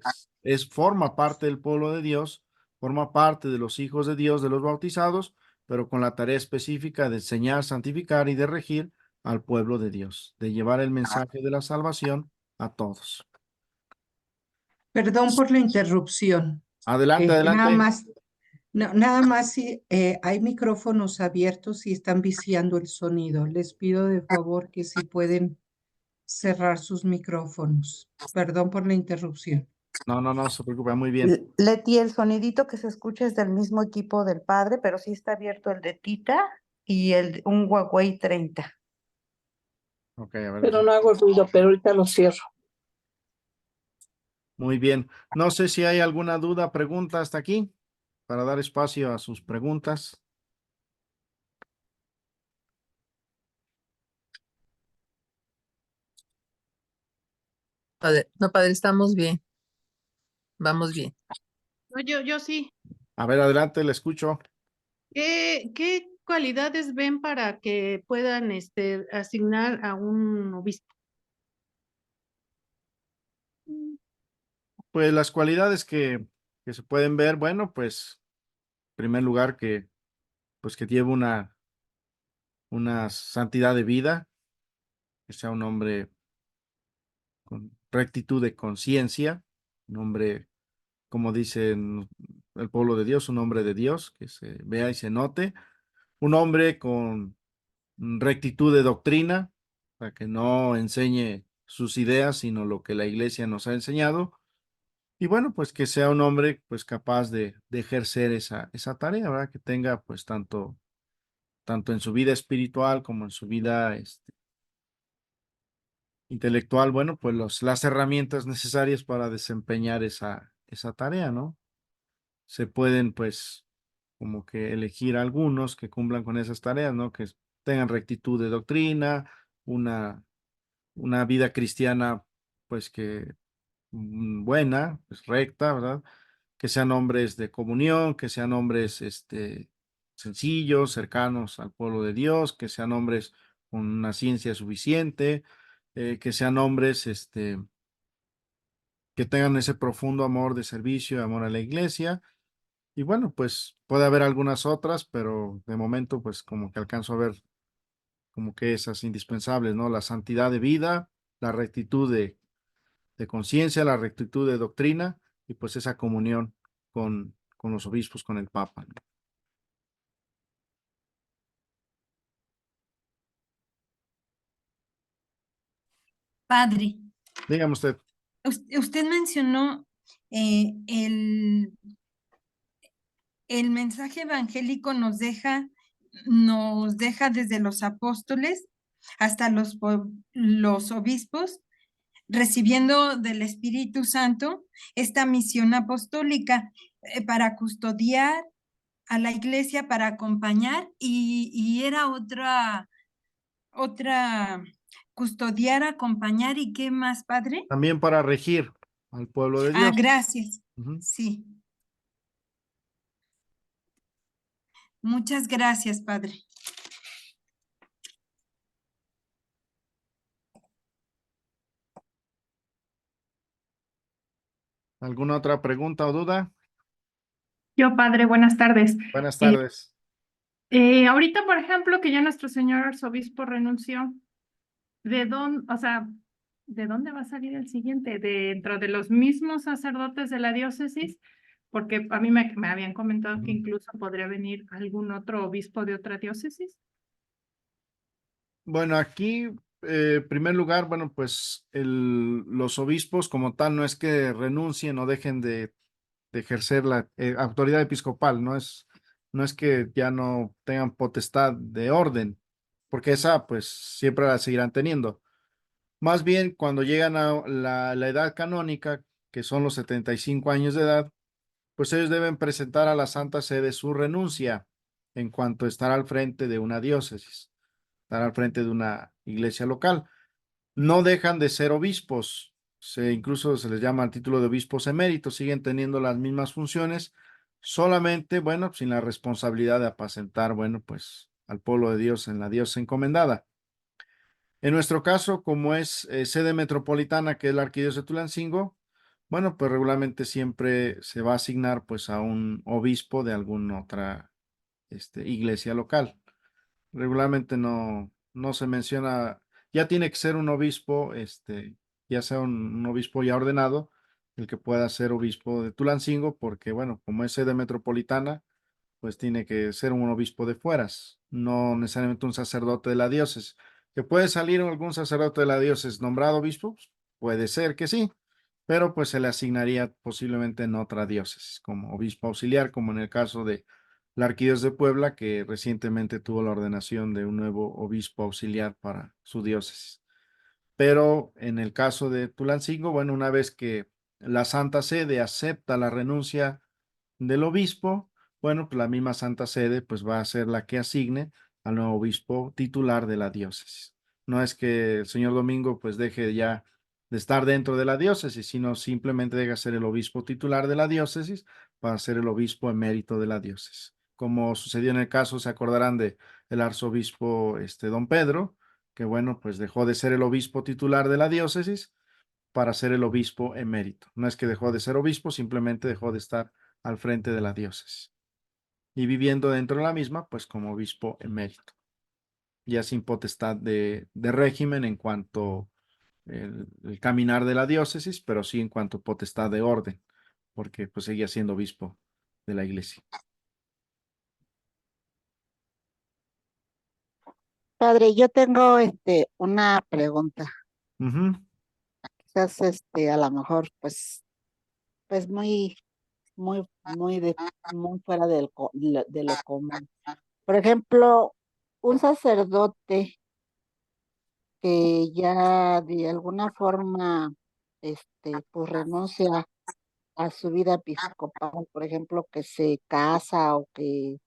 Speaker 1: forma parte del pueblo de Dios, forma parte de los hijos de Dios, de los bautizados, pero con la tarea específica de enseñar, santificar y de regir al pueblo de Dios, de llevar el mensaje de la salvación a todos.
Speaker 6: Perdón por la interrupción.
Speaker 1: Adelante,
Speaker 6: Nada
Speaker 1: adelante.
Speaker 6: más, nada más si hay micrófonos abiertos y están viciando el sonido. Les pido de favor que si pueden cerrar sus micrófonos. Perdón por la interrupción.
Speaker 1: No se preocupe, muy bien.
Speaker 3: Leti, el sonidito que se escucha es del mismo equipo del padre, pero sí está abierto el de Tita y un Huawei 30.
Speaker 1: Ok, a ver.
Speaker 7: Pero no hago ruido, pero ahorita lo cierro.
Speaker 1: Muy bien. No sé si hay alguna duda, pregunta hasta aquí, para dar espacio a sus preguntas.
Speaker 8: No, padre, estamos bien. Vamos bien.
Speaker 9: No, yo sí.
Speaker 1: A ver, adelante, le escucho.
Speaker 9: ¿Qué cualidades ven para que puedan asignar a un obispo?
Speaker 1: Pues las cualidades que se pueden ver, bueno, pues, en primer lugar, pues que lleve una santidad de vida, que sea un hombre con rectitud de conciencia, un hombre, como dicen el pueblo de Dios, un hombre de Dios, que se vea y se note, un hombre con rectitud de doctrina, para que no enseñe sus ideas, sino lo que la iglesia nos ha enseñado. Y bueno, pues que sea un hombre pues capaz de ejercer esa tarea, ¿verdad? Que tenga pues tanto en su vida espiritual como en su vida intelectual, bueno, pues las herramientas necesarias para desempeñar esa tarea, ¿no? Se pueden pues como que elegir algunos que cumplan con esas tareas, ¿no? Que tengan rectitud de doctrina, una vida cristiana pues que buena, pues recta, ¿verdad? Que sean hombres de comunión, que sean hombres sencillos, cercanos al pueblo de Dios, que sean hombres con una ciencia suficiente, que sean hombres que tengan ese profundo amor de servicio, amor a la iglesia. Y bueno, pues puede haber algunas otras, pero de momento pues como que alcanzo a ver como que esas indispensables, ¿no? La santidad de vida, la rectitud de conciencia, la rectitud de doctrina y pues esa comunión con los obispos, con el Papa, ¿no?
Speaker 4: Padre,
Speaker 1: Dígame usted.
Speaker 4: usted mencionó el mensaje evangélico nos deja desde los apóstoles hasta los obispos, recibiendo del Espíritu Santo esta misión apostólica para custodiar a la iglesia, para acompañar, y era otra, custodiar, acompañar, ¿y qué más, padre?
Speaker 1: También para regir al pueblo de Dios.
Speaker 4: Gracias.
Speaker 1: Ujú.
Speaker 4: Sí. Muchas gracias, padre.
Speaker 1: ¿Alguna otra pregunta o duda?
Speaker 10: Yo, padre, buenas tardes.
Speaker 1: Buenas tardes.
Speaker 10: Ahorita, por ejemplo, que ya nuestro señor arzobispo renunció, ¿de dónde, o sea, de dónde va a salir el siguiente? ¿Dentro de los mismos sacerdotes de la diócesis? Porque a mí me habían comentado que incluso podría venir algún otro obispo de otra diócesis.
Speaker 1: Bueno, aquí, en primer lugar, bueno, pues los obispos como tal no es que renuncien o dejen de ejercer la autoridad episcopal, no es que ya no tengan potestad de orden, porque esa pues siempre la seguirán teniendo. Más bien, cuando llegan a la edad canónica, que son los 75 años de edad, pues ellos deben presentar a la Santa Sede su renuncia en cuanto a estar al frente de una diócesis, estar al frente de una iglesia local. No dejan de ser obispos, incluso se les llama el título de obispos eméritos, siguen teniendo las mismas funciones, solamente, bueno, sin la responsabilidad de apacentar, bueno, pues al pueblo de Dios en la diócesis encomendada. En nuestro caso, como es sede metropolitana, que es la Arquidiócesis de Tulancingo, Bueno, pues regularmente siempre se va a asignar pues a un obispo de alguna otra iglesia local. Regularmente no se menciona, ya tiene que ser un obispo, ya sea un obispo ya ordenado, el que pueda ser obispo de Tulancingo, porque bueno, como es sede metropolitana, pues tiene que ser un obispo de fueras, no necesariamente un sacerdote de la diócesis. ¿Que puede salir algún sacerdote de la diócesis nombrado obispo? Pues, puede ser que sí, pero pues se le asignaría posiblemente en otra diócesis, como obispo auxiliar, como en el caso de la Arquidiócesis de Puebla, que recientemente tuvo la ordenación de un nuevo obispo auxiliar para su diócesis. Pero en el caso de Tulancingo, bueno, una vez que la Santa Sede acepta la renuncia del obispo, bueno, pues la misma Santa Sede pues va a ser la que asigne al nuevo obispo titular de la diócesis. No es que el señor Domingo pues deje ya de estar dentro de la diócesis, sino simplemente deja ser el obispo titular de la diócesis para ser el obispo emérito de la diócesis. Como sucedió en el caso, se acordarán de el arzobispo don Pedro, que bueno, pues dejó de ser el obispo titular de la diócesis para ser el obispo emérito. No es que dejó de ser obispo, simplemente dejó de estar al frente de la diócesis y viviendo dentro de la misma, pues como obispo emérito, ya sin potestad de régimen en cuanto el caminar de la diócesis, pero sí en cuanto potestad de orden, porque pues seguía siendo obispo de la iglesia.
Speaker 11: Padre, yo tengo una pregunta.
Speaker 1: Ujú.
Speaker 11: Quizás a lo mejor pues muy fuera de lo común. Por ejemplo, un sacerdote que ya de alguna forma pues renuncia a su vida episcopal, por ejemplo, que se casa o que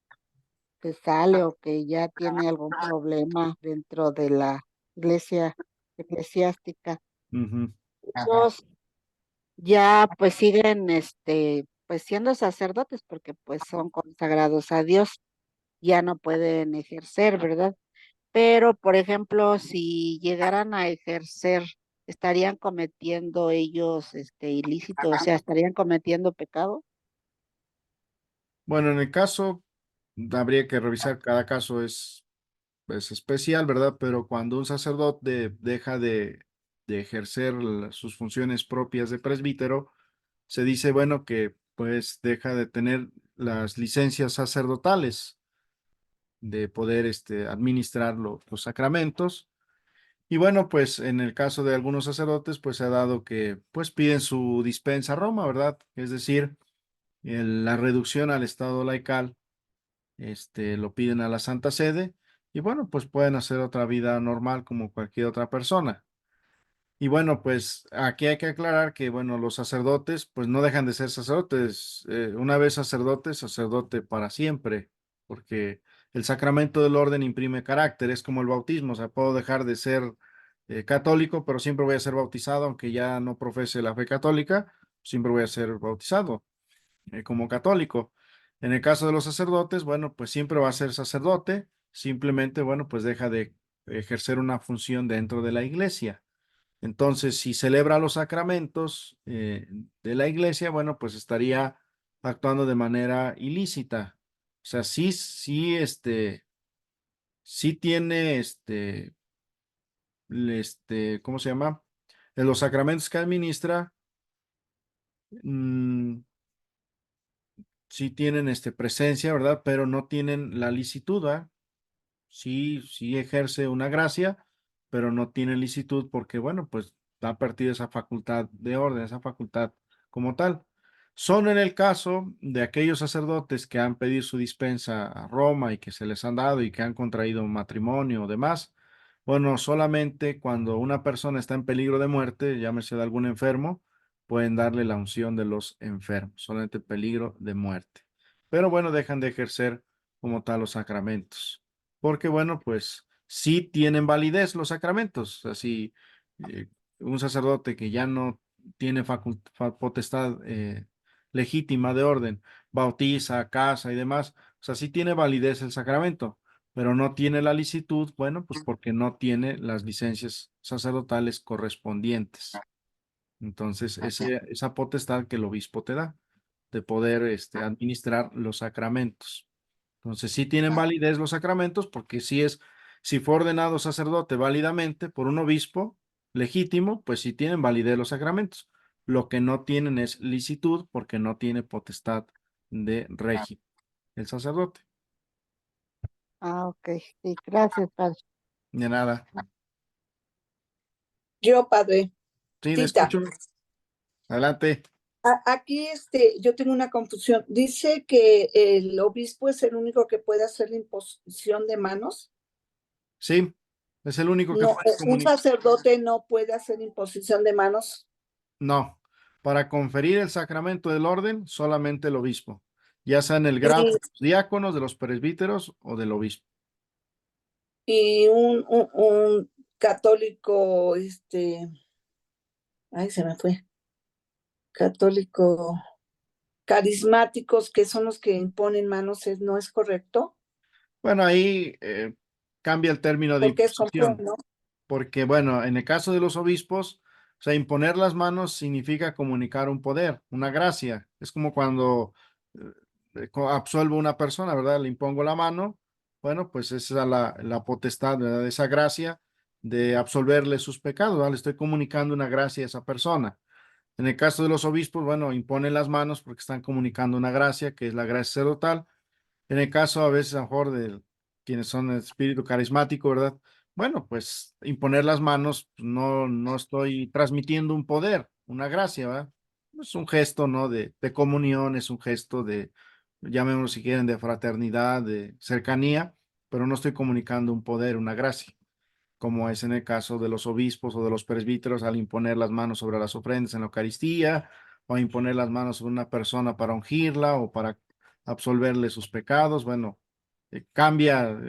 Speaker 11: sale o que ya tiene algún problema dentro de la iglesia eclesiástica.
Speaker 1: Ujú.
Speaker 11: Ellos ya pues siguen pues siendo sacerdotes porque pues son consagrados a Dios, ya no pueden ejercer, ¿verdad? Pero, por ejemplo, si llegaran a ejercer, ¿estarían cometiendo ellos ilícito? O sea, ¿estarían cometiendo pecado?
Speaker 1: Bueno, en el caso, habría que revisar, cada caso es especial, ¿verdad? Pero cuando un sacerdote deja de ejercer sus funciones propias de presbítero, se dice, bueno, que pues deja de tener las licencias sacerdotales de poder administrar los sacramentos. Y bueno, pues en el caso de algunos sacerdotes, pues se ha dado que pues piden su dispensa a Roma, ¿verdad? Es decir, la reducción al estado laical, lo piden a la Santa Sede y bueno, pues pueden hacer otra vida normal como cualquier otra persona. Y bueno, pues aquí hay que aclarar que, bueno, los sacerdotes, pues no dejan de ser sacerdotes. Una vez sacerdote, sacerdote para siempre, porque el sacramento del orden imprime carácter, es como el bautismo, o sea, puedo dejar de ser católico, pero siempre voy a ser bautizado, aunque ya no profese la fe católica, siempre voy a ser bautizado como católico. En el caso de los sacerdotes, bueno, pues siempre va a ser sacerdote, simplemente, bueno, pues deja de ejercer una función dentro de la iglesia. Entonces, si celebra los sacramentos de la iglesia, bueno, pues estaría actuando de manera ilícita. O sea, sí tiene, ¿cómo se llama? En los sacramentos que administra, mm, sí tienen, presencia, ¿verdad? Pero no tienen la licitud, ¿verdad? Sí ejerce una gracia, pero no tiene licitud porque, bueno, pues ha perdido esa facultad de orden, esa facultad como tal. Son en el caso de aquellos sacerdotes que han pedido su dispensa a Roma y que se les han dado y que han contraído un matrimonio o demás. Bueno, solamente cuando una persona está en peligro de muerte, llámese de algún enfermo, pueden darle la unción de los enfermos, solamente peligro de muerte. Pero bueno, dejan de ejercer como tal los sacramentos porque bueno, pues sí tienen validez los sacramentos. Así, un sacerdote que ya no tiene potestad legítima de orden, bautiza, casa y demás, o sea, sí tiene validez el sacramento, pero no tiene la licitud, bueno, pues porque no tiene las licencias sacerdotales correspondientes. Entonces, esa potestad que el obispo te da de poder administrar los sacramentos. Entonces, sí tienen validez los sacramentos porque si fue ordenado sacerdote válidamente por un obispo legítimo, pues sí tienen validez los sacramentos. Lo que no tienen es licitud porque no tiene potestad de régimen el sacerdote.
Speaker 11: Ok, sí, gracias, padre.
Speaker 1: De nada.
Speaker 7: Yo, padre,
Speaker 1: Sí, le
Speaker 7: Tita,
Speaker 1: escucho. Adelante.
Speaker 7: aquí yo tengo una confusión. Dice que el obispo es el único que puede hacer la imposición de manos.
Speaker 1: Sí, es el único que
Speaker 7: No,
Speaker 1: puede
Speaker 7: un
Speaker 1: comunicar.
Speaker 7: sacerdote no puede hacer imposición de manos.
Speaker 1: No, para conferir el sacramento del orden, solamente el obispo, ya sea en el grado de los diáconos, de los presbíteros o del obispo.
Speaker 7: Y un católico, ay, se me fue, católico, carismáticos, que son los que imponen manos, ¿no es correcto?
Speaker 1: Bueno, ahí cambia el término de
Speaker 7: Porque es
Speaker 1: imposición,
Speaker 7: complejo, ¿no?
Speaker 1: porque bueno, en el caso de los obispos, o sea, imponer las manos significa comunicar un poder, una gracia. Es como cuando absuelvo a una persona, ¿verdad? Le impongo la mano, bueno, pues esa es la potestad, ¿verdad? Esa gracia de absolverle sus pecados, ¿verdad? Le estoy comunicando una gracia a esa persona. En el caso de los obispos, bueno, imponen las manos porque están comunicando una gracia, que es la gracia sacerdotal. En el caso a veces a lo mejor de quienes son el espíritu carismático, ¿verdad? Bueno, pues imponer las manos, pues, no estoy transmitiendo un poder, una gracia, ¿verdad? Es un gesto, ¿no? De comunión, es un gesto llamémoslo si quieren, de fraternidad, de cercanía, pero no estoy comunicando un poder, una gracia, como es en el caso de los obispos o de los presbíteros al imponer las manos sobre las ofrendas en la Eucaristía, o imponer las manos sobre una persona para ungirla o para absolverle sus pecados. Bueno, cambia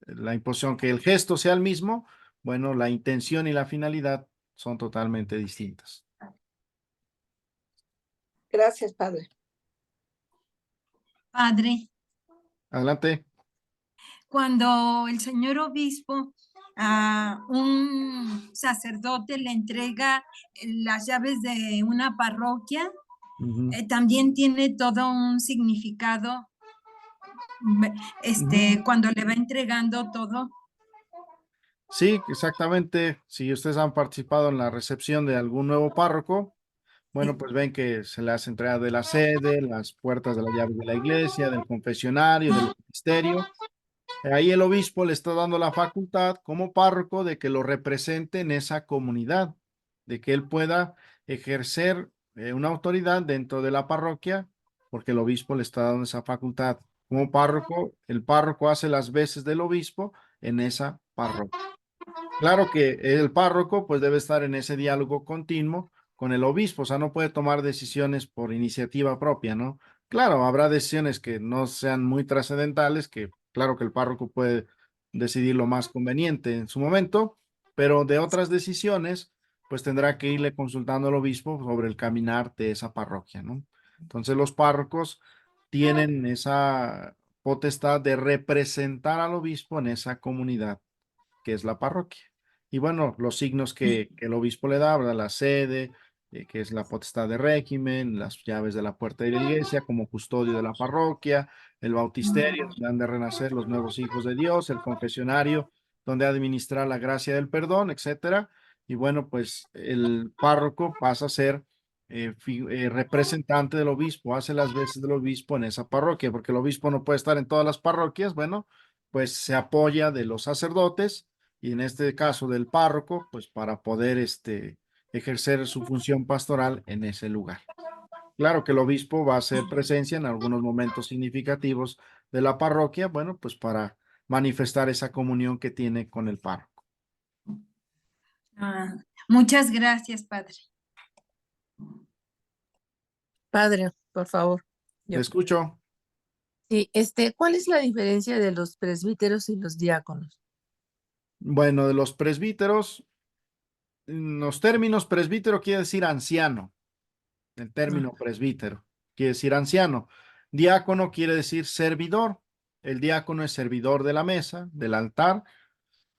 Speaker 1: la imposición, que el gesto sea el mismo, bueno, la intención y la finalidad son totalmente distintas.
Speaker 7: Gracias, padre.
Speaker 4: Padre,
Speaker 1: Adelante.
Speaker 4: cuando el señor obispo a un sacerdote le entrega las llaves de una parroquia,
Speaker 1: Ujú.
Speaker 4: también tiene todo un significado, cuando le va entregando todo.
Speaker 1: Sí, exactamente. Si ustedes han participado en la recepción de algún nuevo párroco, bueno, pues ven que se le hace entrega de la sede, las puertas de la llave de la iglesia, del confesionario, del ministerio. Ahí el obispo le está dando la facultad como párroco de que lo represente en esa comunidad, de que él pueda ejercer una autoridad dentro de la parroquia, porque el obispo le está dando esa facultad. Como párroco, el párroco hace las veces del obispo en esa parroquia. Claro que el párroco pues debe estar en ese diálogo continuo con el obispo, o sea, no puede tomar decisiones por iniciativa propia, ¿no? Claro, habrá decisiones que no sean muy trascendentales, que claro que el párroco puede decidir lo más conveniente en su momento, pero de otras decisiones, pues tendrá que irle consultando al obispo sobre el caminar de esa parroquia, ¿no? Entonces los párrocos tienen esa potestad de representar al obispo en esa comunidad que es la parroquia. Y bueno, los signos que el obispo le da, ¿verdad? La sede, que es la potestad de régimen, las llaves de la puerta de la iglesia como custodio de la parroquia, el bautisterio, donde han de renacer los nuevos hijos de Dios, el confesionario, donde administra la gracia del perdón, etcétera. Y bueno, pues el párroco pasa a ser representante del obispo, hace las veces del obispo en esa parroquia, porque el obispo no puede estar en todas las parroquias, bueno, pues se apoya de los sacerdotes y en este caso del párroco, pues para poder ejercer su función pastoral en ese lugar. Claro que el obispo va a hacer presencia en algunos momentos significativos de la parroquia, bueno, pues para manifestar esa comunión que tiene con el párroco.
Speaker 4: Muchas gracias, padre.
Speaker 8: Padre, por favor.
Speaker 1: Te escucho.
Speaker 8: Sí, ¿cuál es la diferencia de los presbíteros y los diáconos?
Speaker 1: Bueno, de los presbíteros, los términos presbítero quiere decir anciano. El término presbítero quiere decir anciano. Diácono quiere decir servidor. El diácono es servidor de la mesa, del altar,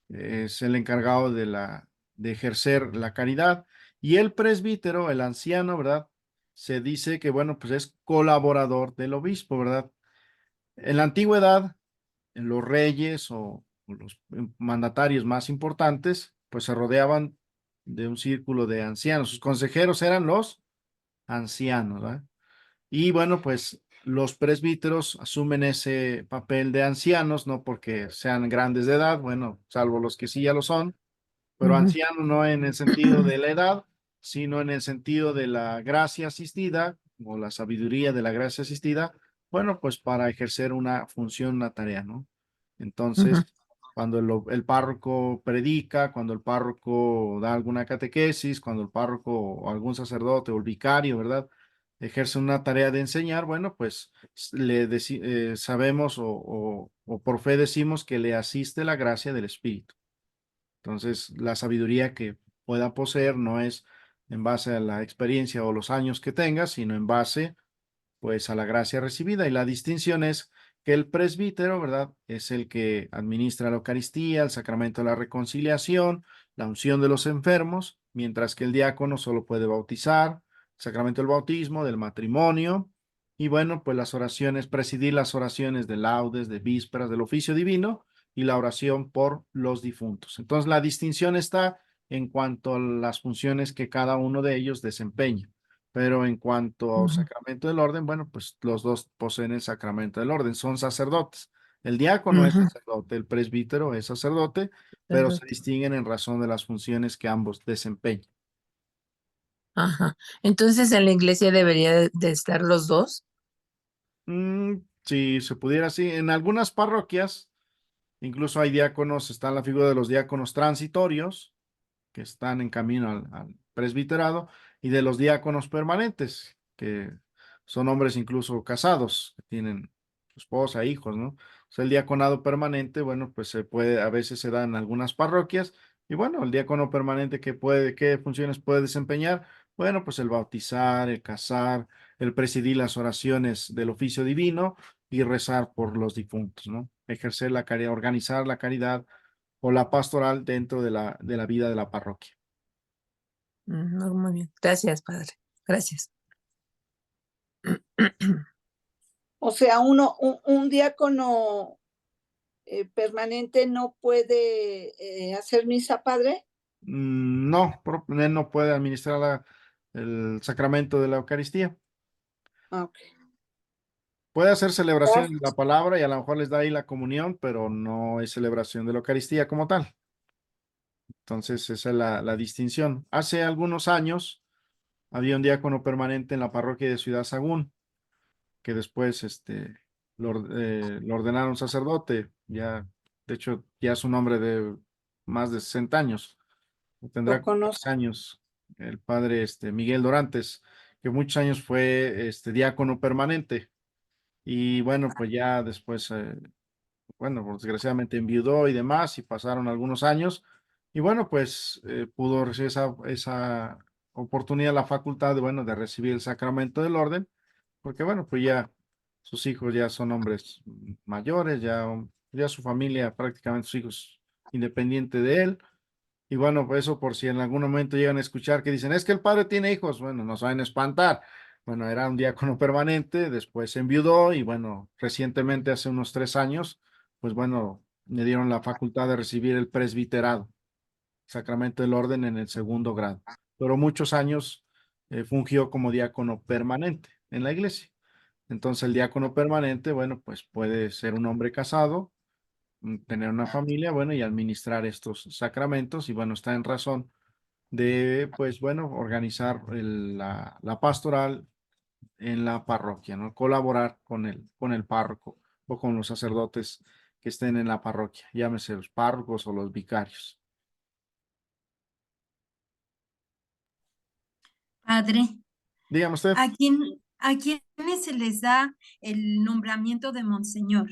Speaker 1: es el encargado de ejercer la caridad. Y el presbítero, el anciano, ¿verdad? Se dice que, bueno, pues es colaborador del obispo, ¿verdad? En la antigüedad, los reyes o los mandatarios más importantes, pues se rodeaban de un círculo de ancianos. Sus consejeros eran los ancianos, ¿verdad? Y bueno, pues los presbíteros asumen ese papel de ancianos, no porque sean grandes de edad, bueno, salvo los que sí ya lo son, pero anciano no en el sentido de la edad, sino en el sentido de la gracia asistida o la sabiduría de la gracia asistida, bueno, pues para ejercer una función, una tarea, ¿no? Entonces, cuando el párroco predica, cuando el párroco da alguna catequesis, cuando el párroco o algún sacerdote o el vicario, ¿verdad? Ejerce una tarea de enseñar, bueno, pues sabemos o por fe decimos que le asiste la gracia del Espíritu. Entonces, la sabiduría que pueda poseer no es en base a la experiencia o los años que tenga, sino en base, pues, a la gracia recibida. Y la distinción es que el presbítero, ¿verdad? Es el que administra la Eucaristía, el sacramento de la reconciliación, la unción de los enfermos, mientras que el diácono solo puede bautizar, el sacramento del bautismo, del matrimonio, y bueno, pues las oraciones, presidir las oraciones de laudes, de vísperas, del oficio divino y la oración por los difuntos. Entonces, la distinción está en cuanto a las funciones que cada uno de ellos desempeña. Pero en cuanto al sacramento del orden, bueno, pues los dos poseen el sacramento del orden, son sacerdotes. El diácono es sacerdote, el presbítero es sacerdote, pero se distinguen en razón de las funciones que ambos desempeñan.
Speaker 8: Ajá. Entonces, en la iglesia debería de estar los dos.
Speaker 1: Si se pudiera así, en algunas parroquias, incluso hay diáconos, está la figura de los diáconos transitorios, que están en camino al presbiterado, y de los diáconos permanentes, que son hombres incluso casados, que tienen su esposa, hijos, ¿no? O sea, el diaconado permanente, bueno, pues se puede, a veces se da en algunas parroquias, y bueno, el diácono permanente ¿qué funciones puede desempeñar? Bueno, pues el bautizar, el casar, el presidir las oraciones del oficio divino y rezar por los difuntos, ¿no? Ejercer la caridad, organizar la caridad o la pastoral dentro de la vida de la parroquia.
Speaker 8: Muy bien. Gracias, padre. Gracias.
Speaker 7: O sea, un diácono permanente no puede hacer misa, padre.
Speaker 1: No, él no puede administrar el sacramento de la Eucaristía.
Speaker 7: Ok.
Speaker 1: Puede hacer celebración de la palabra y a lo mejor les da ahí la comunión, pero no es celebración de la Eucaristía como tal. Entonces, esa es la distinción. Hace algunos años había un diácono permanente en la parroquia de Ciudad Sagún, que después lo ordenaron sacerdote. Ya, de hecho, ya es un hombre de más de 60 años. Tendrá
Speaker 7: Lo conozco.
Speaker 1: 6 años. El padre Miguel Dorantes, que muchos años fue diácono permanente. Y bueno, pues ya después, bueno, pues desgraciadamente enviudó y demás, y pasaron algunos años. Y bueno, pues pudo recibir esa oportunidad, la facultad de, bueno, de recibir el sacramento del orden, porque bueno, pues ya sus hijos ya son hombres mayores, ya su familia, prácticamente sus hijos independiente de él. Y bueno, pues eso por si en algún momento llegan a escuchar que dicen, es que el padre tiene hijos, bueno, no saben espantar. Bueno, era un diácono permanente, después se enviudó y bueno, recientemente, hace unos 3 años, pues bueno, le dieron la facultad de recibir el presbiterado, sacramento del orden en el segundo grado. Pero muchos años fungió como diácono permanente en la iglesia. Entonces el diácono permanente, bueno, pues puede ser un hombre casado, tener una familia, bueno, y administrar estos sacramentos y bueno, está en razón de, pues bueno, organizar la pastoral en la parroquia, ¿no? Colaborar con el párroco o con los sacerdotes que estén en la parroquia, llámese los párrocos o los vicarios.
Speaker 4: Padre,
Speaker 1: Dígame usted.
Speaker 4: ¿a quiénes se les da el nombramiento de monseñor?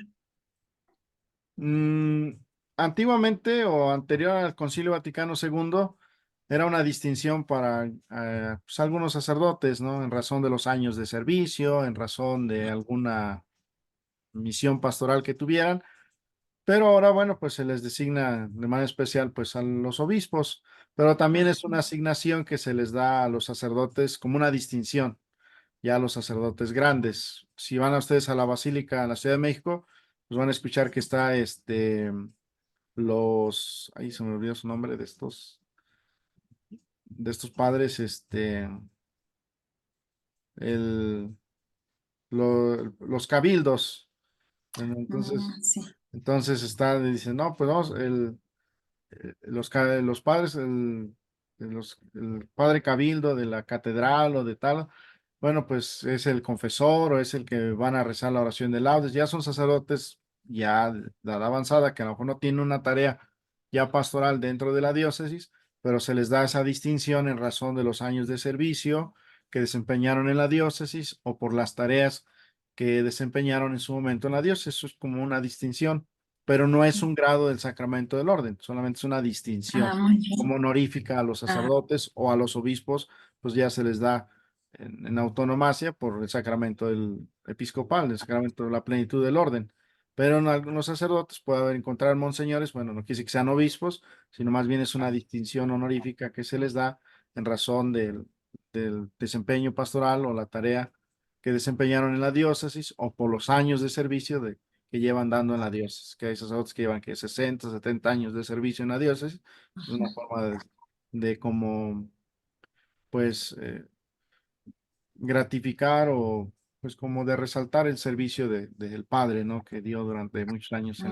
Speaker 1: Antiguamente o anterior al Concilio Vaticano II, era una distinción para pues, algunos sacerdotes, ¿no? En razón de los años de servicio, en razón de alguna misión pastoral que tuvieran, pero ahora, bueno, pues se les designa de manera especial, pues a los obispos, Pero también es una asignación que se les da a los sacerdotes como una distinción, ya a los sacerdotes grandes. Si van a ustedes a la Basílica en la Ciudad de México, pues van a escuchar que está ahí se me olvidó su nombre de estos padres, los cabildos. Bueno,
Speaker 4: Sí.
Speaker 1: entonces dicen, no, pues vamos, los padres, el padre cabildo de la catedral o de tal, bueno, pues es el confesor o es el que van a rezar la oración de laudes. Ya son sacerdotes ya de edad avanzada que a lo mejor no tienen una tarea ya pastoral dentro de la diócesis, pero se les da esa distinción en razón de los años de servicio que desempeñaron en la diócesis o por las tareas que desempeñaron en su momento en la diócesis. Eso es como una distinción, pero no es un grado del sacramento del orden, solamente es una distinción
Speaker 4: Muy bien.
Speaker 1: como honorífica a los sacerdotes o a los obispos, pues ya se les da en autonomacia por el sacramento del episcopal, el sacramento de la plenitud del orden. Pero en algunos sacerdotes puede haber encontrar monseñores, bueno, no quiere decir que sean obispos, sino más bien es una distinción honorífica que se les da en razón del desempeño pastoral o la tarea que desempeñaron en la diócesis o por los años de servicio que llevan dando en la diócesis, que hay sacerdotes que llevan 60, 70 años de servicio en la diócesis. Es una forma de como, pues, gratificar o pues como de resaltar el servicio del padre, ¿no? Que dio durante muchos años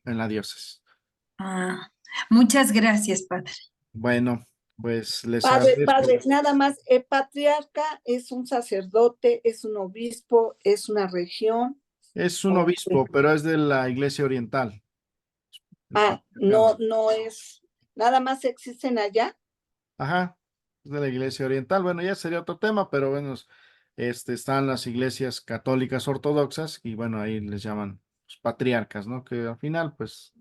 Speaker 1: en la diócesis.
Speaker 4: Muchas gracias, padre.
Speaker 1: Bueno, pues les
Speaker 7: Padre,
Speaker 1: agradezco.
Speaker 7: nada más, el patriarca es un sacerdote, es un obispo, es una región.
Speaker 1: Es un obispo, pero es de la Iglesia Oriental.
Speaker 7: No es, nada más existen allá.
Speaker 1: Ajá, es de la Iglesia Oriental. Bueno, ya sería otro tema, pero bueno, están las iglesias católicas ortodoxas y bueno, ahí les llaman pues, patriarcas, ¿no? Que al final, pues,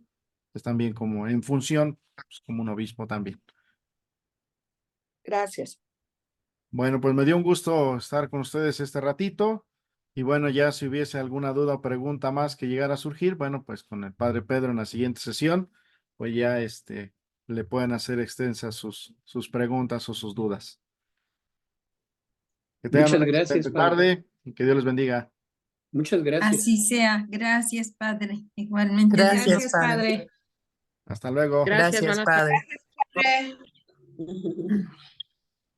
Speaker 1: están bien como en función, pues, como un obispo también.
Speaker 7: Gracias.
Speaker 1: Bueno, pues me dio un gusto estar con ustedes este ratito. Y bueno, ya si hubiese alguna duda o pregunta más que llegara a surgir, bueno, pues con el padre Pedro en la siguiente sesión, pues ya le pueden hacer extensas sus preguntas o sus dudas. Que tengan
Speaker 5: Muchas
Speaker 1: una
Speaker 5: gracias,
Speaker 1: excelente
Speaker 5: padre.
Speaker 1: tarde y que Dios les bendiga.
Speaker 5: Muchas gracias.
Speaker 4: Así sea. Gracias, padre. Igualmente.
Speaker 3: Gracias, padre.
Speaker 1: Hasta luego.
Speaker 3: Gracias, padre.
Speaker 2: Padre.